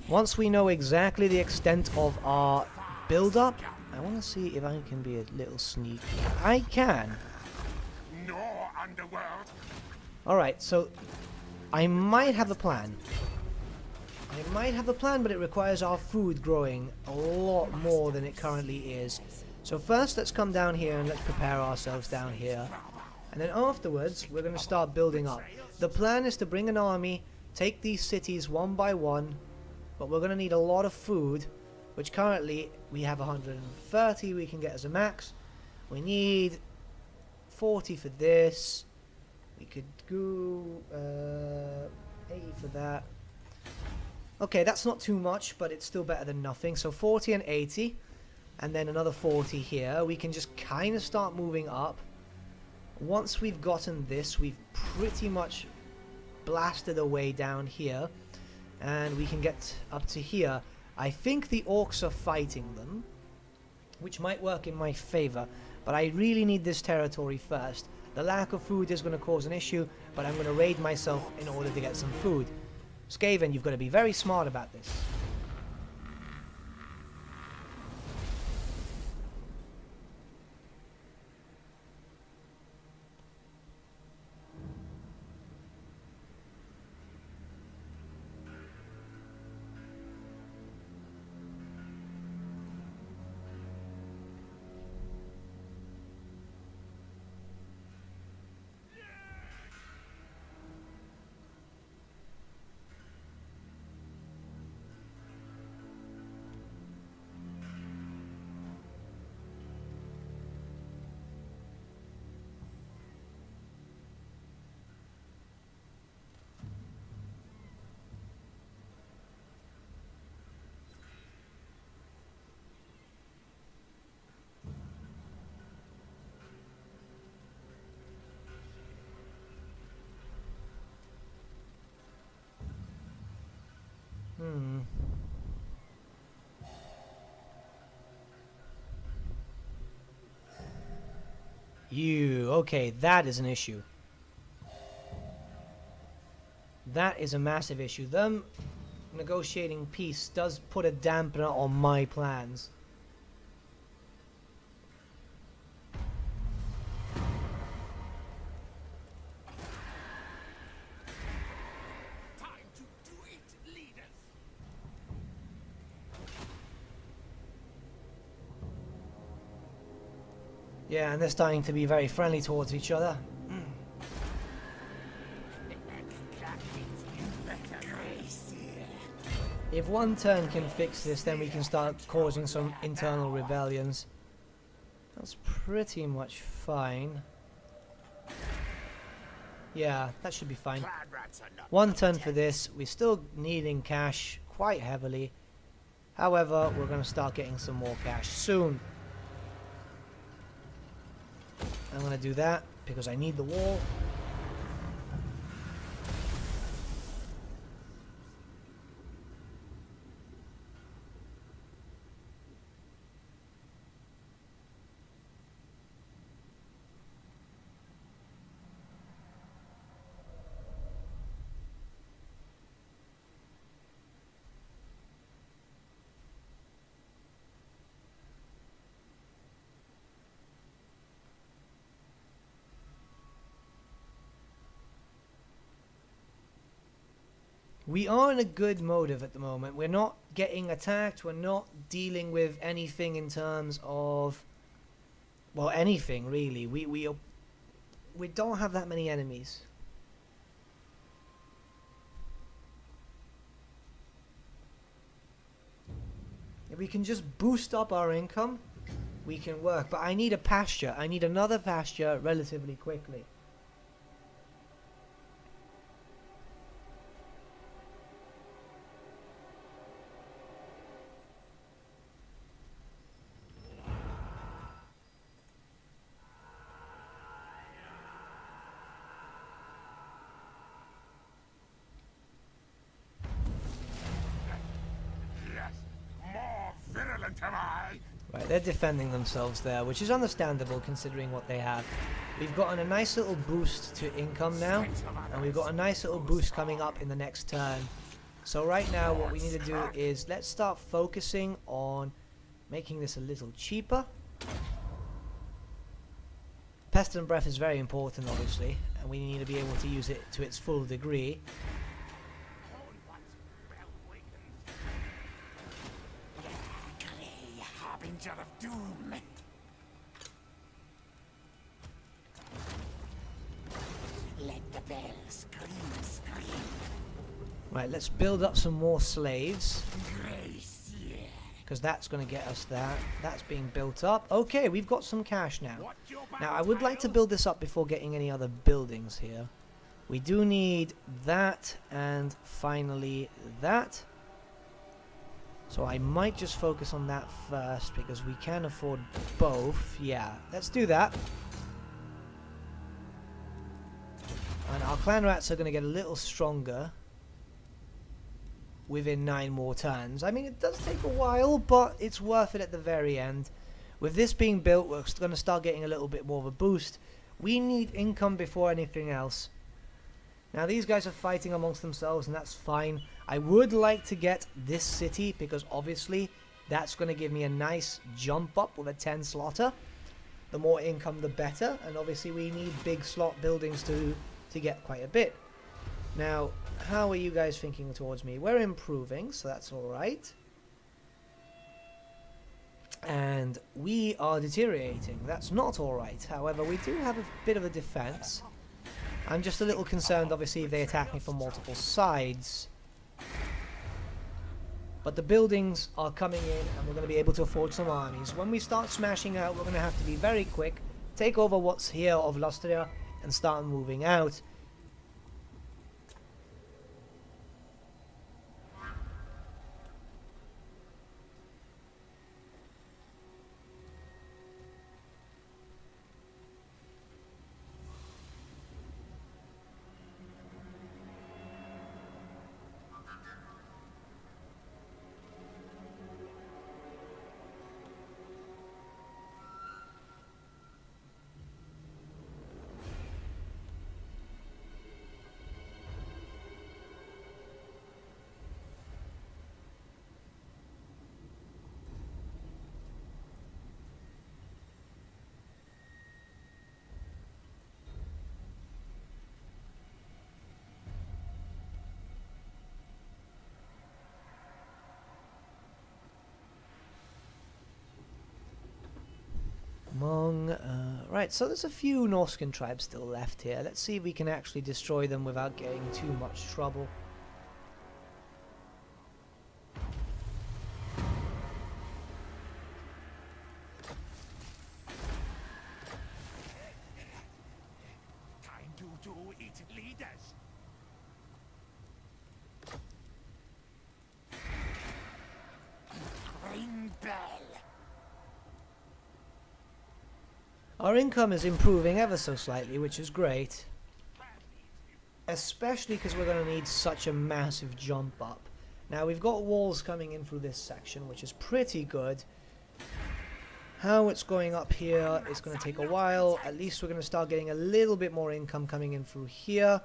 Once we know exactly the extent of our build-up, I want to see if I can be a little sneaky. I can. No underworld. Alright, so I might have a plan. I might have a plan, but it requires our food growing a lot more than it currently is. So first, let's come down here and let's prepare ourselves down here. And then afterwards, we're going to start building up. The plan is to bring an army, take these cities one by one, but we're going to need a lot of food, which currently we have 130 we can get as a max. We need 40 for this. We could go 80 for that. Okay, that's not too much, but it's still better than nothing. So 40 and 80, and then another 40 here. We can just kind of start moving up. Once we've gotten this, we've pretty much blasted away down here, and we can get up to here. I think the orcs are fighting them, which might work in my favor, but I really need this territory first. The lack of food is going to cause an issue, but I'm going to raid myself in order to get some food. Skaven, you've got to be very smart about this. Okay, that is an issue. That is a massive issue. Them negotiating peace does put a dampener on my plans. Time to do it, leaders. Yeah, and they're starting to be very friendly towards each other. If one turn can fix this, then we can start causing some internal rebellions. That's pretty much fine. Yeah, that should be fine. Clan rats are not One turn for this. We're still needing cash quite heavily. However, we're going to start getting some more cash soon. I'm going to do that because I need the wall. We are in a good motive at the moment. We're not getting attacked. We're not dealing with anything in terms of, well, anything really. We don't have that many enemies. If we can just boost up our income, we can work. But I need a pasture. I need another pasture relatively quickly. Yes, more virulent am I. Right, they're defending themselves there, which is understandable considering what they have. We've gotten a nice little boost to income now, and we've got a nice little boost coming up in the next turn. So right now what we need to do is let's start focusing on making this a little cheaper. Pestilent Breath is very important obviously, and we need to be able to use it to its full degree. Grey harbinger of doom. Let the bell scream. Right, let's build up some more slaves, Grace, yeah. because that's going to get us that. That's being built up. Okay, we've got some cash now. What's your Now, I would like to build this up before getting any other buildings here. We do need that, and finally that. So I might just focus on that first, because we can afford both. Yeah, let's do that. And our clan rats are going to get a little stronger within 9 more turns. I mean, it does take a while, but it's worth it at the very end. With this being built, we're going to start getting a little bit more of a boost. We need income before anything else. Now, these guys are fighting amongst themselves, and that's fine. I would like to get this city, because obviously that's going to give me a nice jump up with a 10 slotter. The more income, the better. And obviously we need big slot buildings to get quite a bit. Now, how are you guys thinking towards me? We're improving, so that's alright. And we are deteriorating. That's not alright. However, we do have a bit of a defense. I'm just a little concerned, obviously, if they attack me from multiple sides. But the buildings are coming in, and we're going to be able to afford some armies. When we start smashing out, we're going to have to be very quick, take over what's here of Lustria, and start moving out. Right, so there's a few Norscan tribes still left here. Let's see if we can actually destroy them without getting too much trouble. Our income is improving ever so slightly, which is great. Especially because we're going to need such a massive jump up. Now we've got walls coming in through this section, which is pretty good. How it's going up here is going to take a while. At least we're going to start getting a little bit more income coming in through here.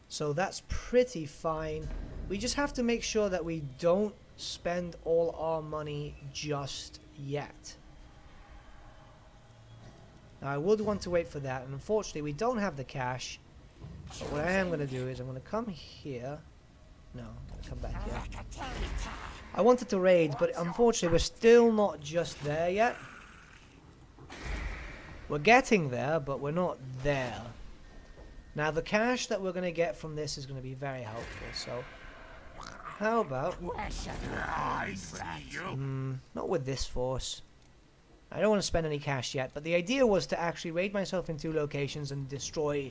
So that's pretty fine. We just have to make sure that we don't spend all our money just yet. Now I would want to wait for that, and unfortunately we don't have the cash. But what I am going to do is I'm going to come here. No, I'm going to come back here. I wanted to raid, but unfortunately we're still not just there yet. We're getting there, but we're not there. Now the cash that we're going to get from this is going to be very helpful, so how about... I see you. not with this force. I don't want to spend any cash yet, but the idea was to actually raid myself in 2 locations and destroy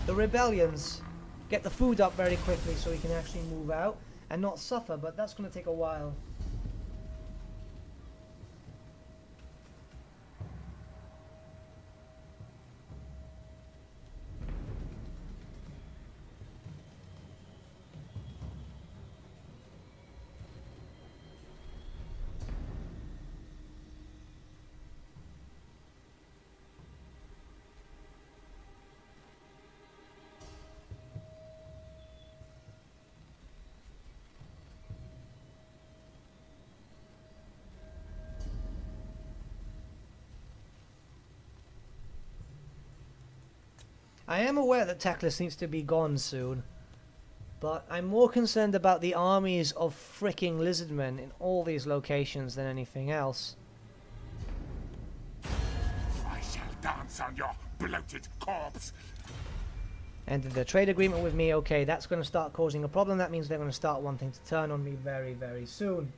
the rebellions. Get the food up very quickly so we can actually move out and not suffer, but that's going to take a while. I am aware that Teclis needs to be gone soon, but I'm more concerned about the armies of fricking lizardmen in all these locations than anything else. I shall dance on your bloated corpse. Ended the trade agreement with me. Okay, that's going to start causing a problem. That means they're going to start wanting to turn on me very, very soon.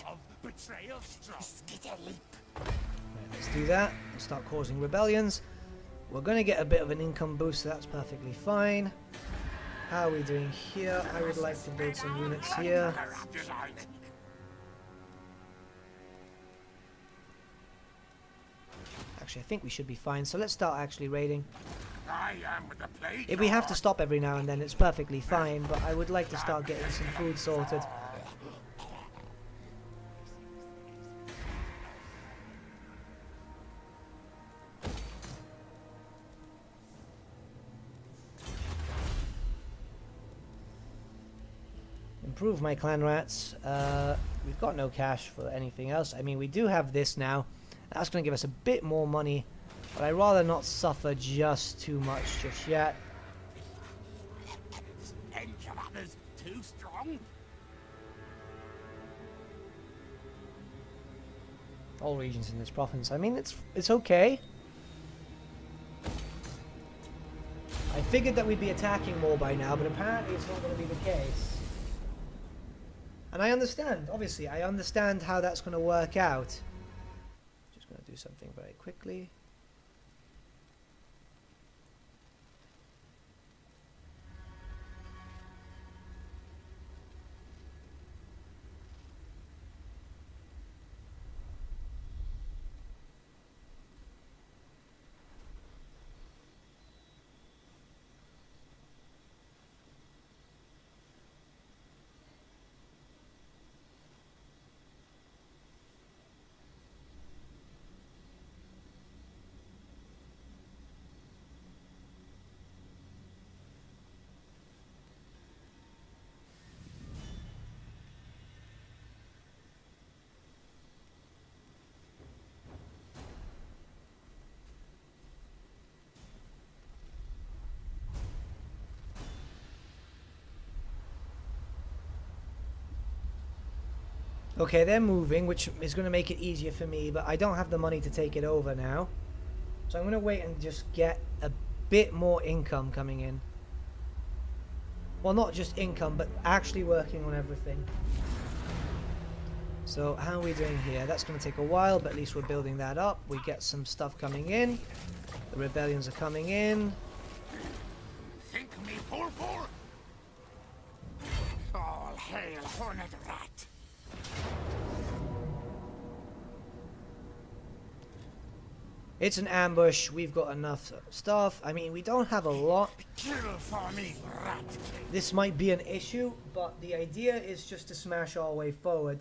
Of betrayal strong. Let's do that. We'll start causing rebellions. We're going to get a bit of an income boost, so that's perfectly fine. How are we doing here? I would like to build some units here. Actually, I think we should be fine, so let's start actually raiding. I am the plague. If we have to stop every now and then, it's perfectly fine, but I would like to start getting some food sorted. Improve my clan rats. We've got no cash for anything else. I mean, we do have this now. That's going to give us a bit more money, but I'd rather not suffer just too much just yet. Enchiladas too strong. All regions in this province. I mean, it's okay. I figured that we'd be attacking more by now, but apparently it's not going to be the case. And I understand, obviously, I understand how that's going to work out. Just going to do something very quickly. Okay, they're moving, which is going to make it easier for me, but I don't have the money to take it over now. So I'm going to wait and just get a bit more income coming in. Well, not just income, but actually working on everything. So how are we doing here? That's going to take a while, but at least we're building that up. We get some stuff coming in. The rebellions are coming in. Think me fool? All hail, horned rat. It's an ambush. We've got enough stuff. I mean, we don't have a lot. Kill for me, rat. This might be an issue, but the idea is just to smash our way forward.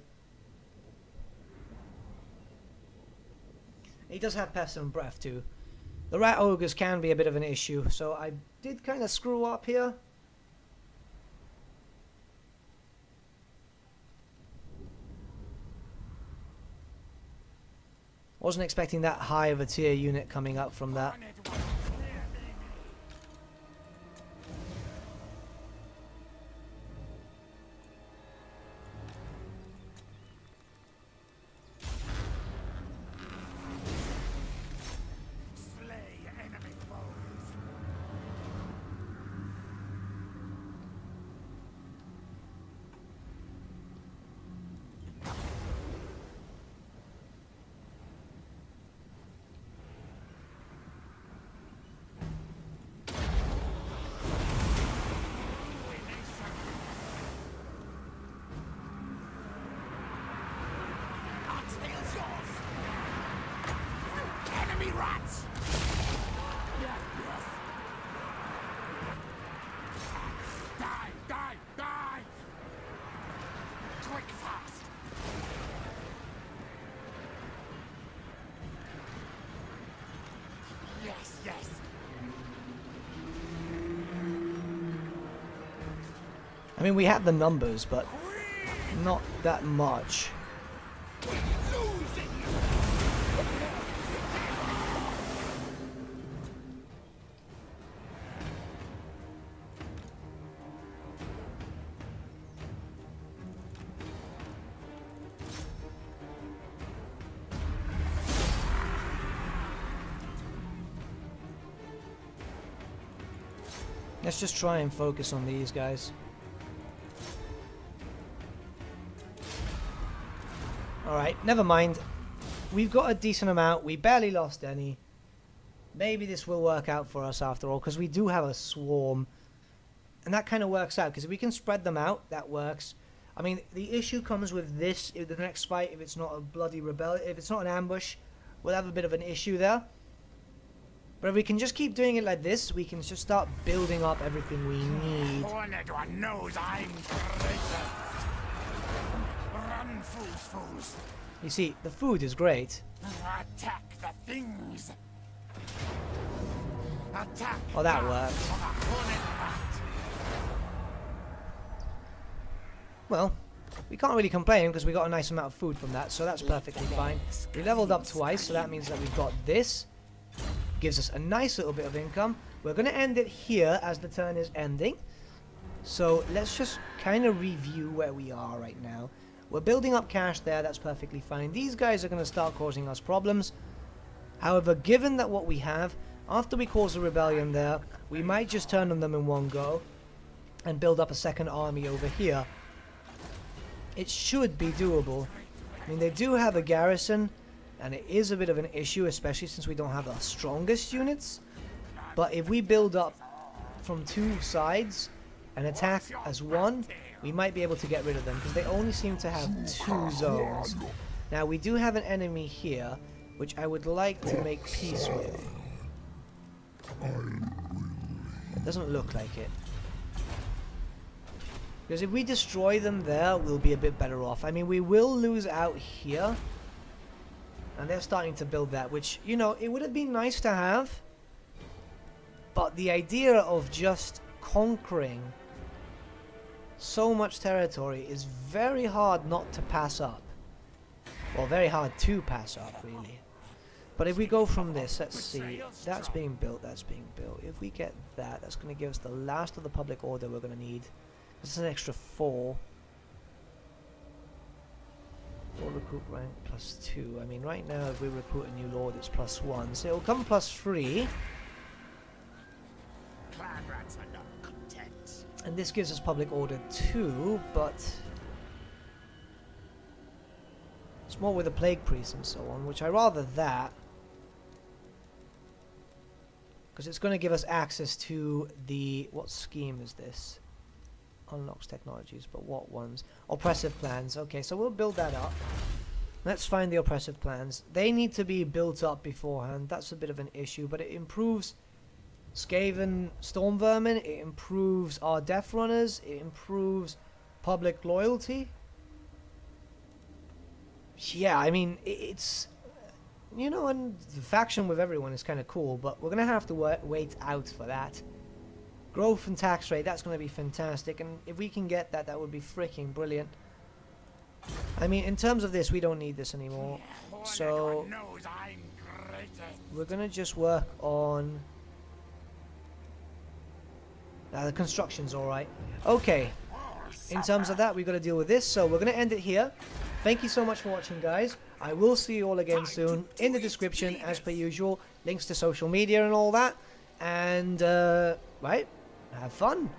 He does have pestilent breath too. The rat ogres can be a bit of an issue, so I did kind of screw up here. Wasn't expecting that high of a tier unit coming up from that. Slay enemy foes. Oxtail's yours. Enemy rats. Die! Quick, fast. Yes. I mean, we have the numbers, but not that much. Let's just try and focus on these guys. Alright, never mind. We've got a decent amount. We barely lost any. Maybe this will work out for us after all, because we do have a swarm. And that kind of works out, because if we can spread them out, that works. I mean, the issue comes with this, if the next fight, if it's not a bloody rebellion, if it's not an ambush, we'll have a bit of an issue there. But if we can just keep doing it like this, we can just start building up everything we need. Horned one knows I'm greater. Run, fools. You see, the food is great. Attack the things. Attack. Oh, that worked. For the horned rat. Well, we can't really complain because we got a nice amount of food from that, so that's perfectly fine. We leveled up twice, so that means that we've got this. Gives us a nice little bit of income. We're going to end it here as the turn is ending. So let's just kind of review where we are right now. We're building up cash there, that's perfectly fine. These guys are going to start causing us problems. However, given that what we have, after we cause a rebellion there, we might just turn on them in one go and build up a second army over here. It should be doable. I mean, they do have a garrison, and it is a bit of an issue, especially since we don't have the strongest units. But if we build up from two sides and attack as one, we might be able to get rid of them, because they only seem to have two zones. Now, we do have an enemy here, which I would like to make peace with. It doesn't look like it. Because if we destroy them there, we'll be a bit better off. I mean, we will lose out here. And they're starting to build that, which, you know, it would have been nice to have. But the idea of just conquering so much territory is very hard not to pass up. Well, very hard to pass up, really. But if we go from this, let's see. That's being built, that's being built. If we get that, that's going to give us the last of the public order we're going to need. This is an extra 4. 4 recruit rank +2. I mean, right now, if we recruit a new lord, it's +1. So it'll come +3. Clan rats are not content. And this gives us public order too, but it's more with the plague priest and so on, which I rather that. Because it's going to give us access to the... What scheme is this? Unlocks technologies, but what ones? Oppressive plans. Okay, so we'll build that up. Let's find the oppressive plans. They need to be built up beforehand. That's a bit of an issue, but it improves Skaven Storm Vermin. It improves our Death Runners. It improves public loyalty. Yeah, I mean, it's... You know, and the faction with everyone is kind of cool, but we're going to have to wait out for that. Growth and tax rate, that's going to be fantastic, and if we can get that, that would be freaking brilliant. I mean, in terms of this, we don't need this anymore. So, we're going to just work on... the construction's alright. Okay, in terms of that, we've got to deal with this, so we're going to end it here. Thank you so much for watching, guys. I will see you all again soon. In the description, as per usual, links to social media and all that. And, right, have fun.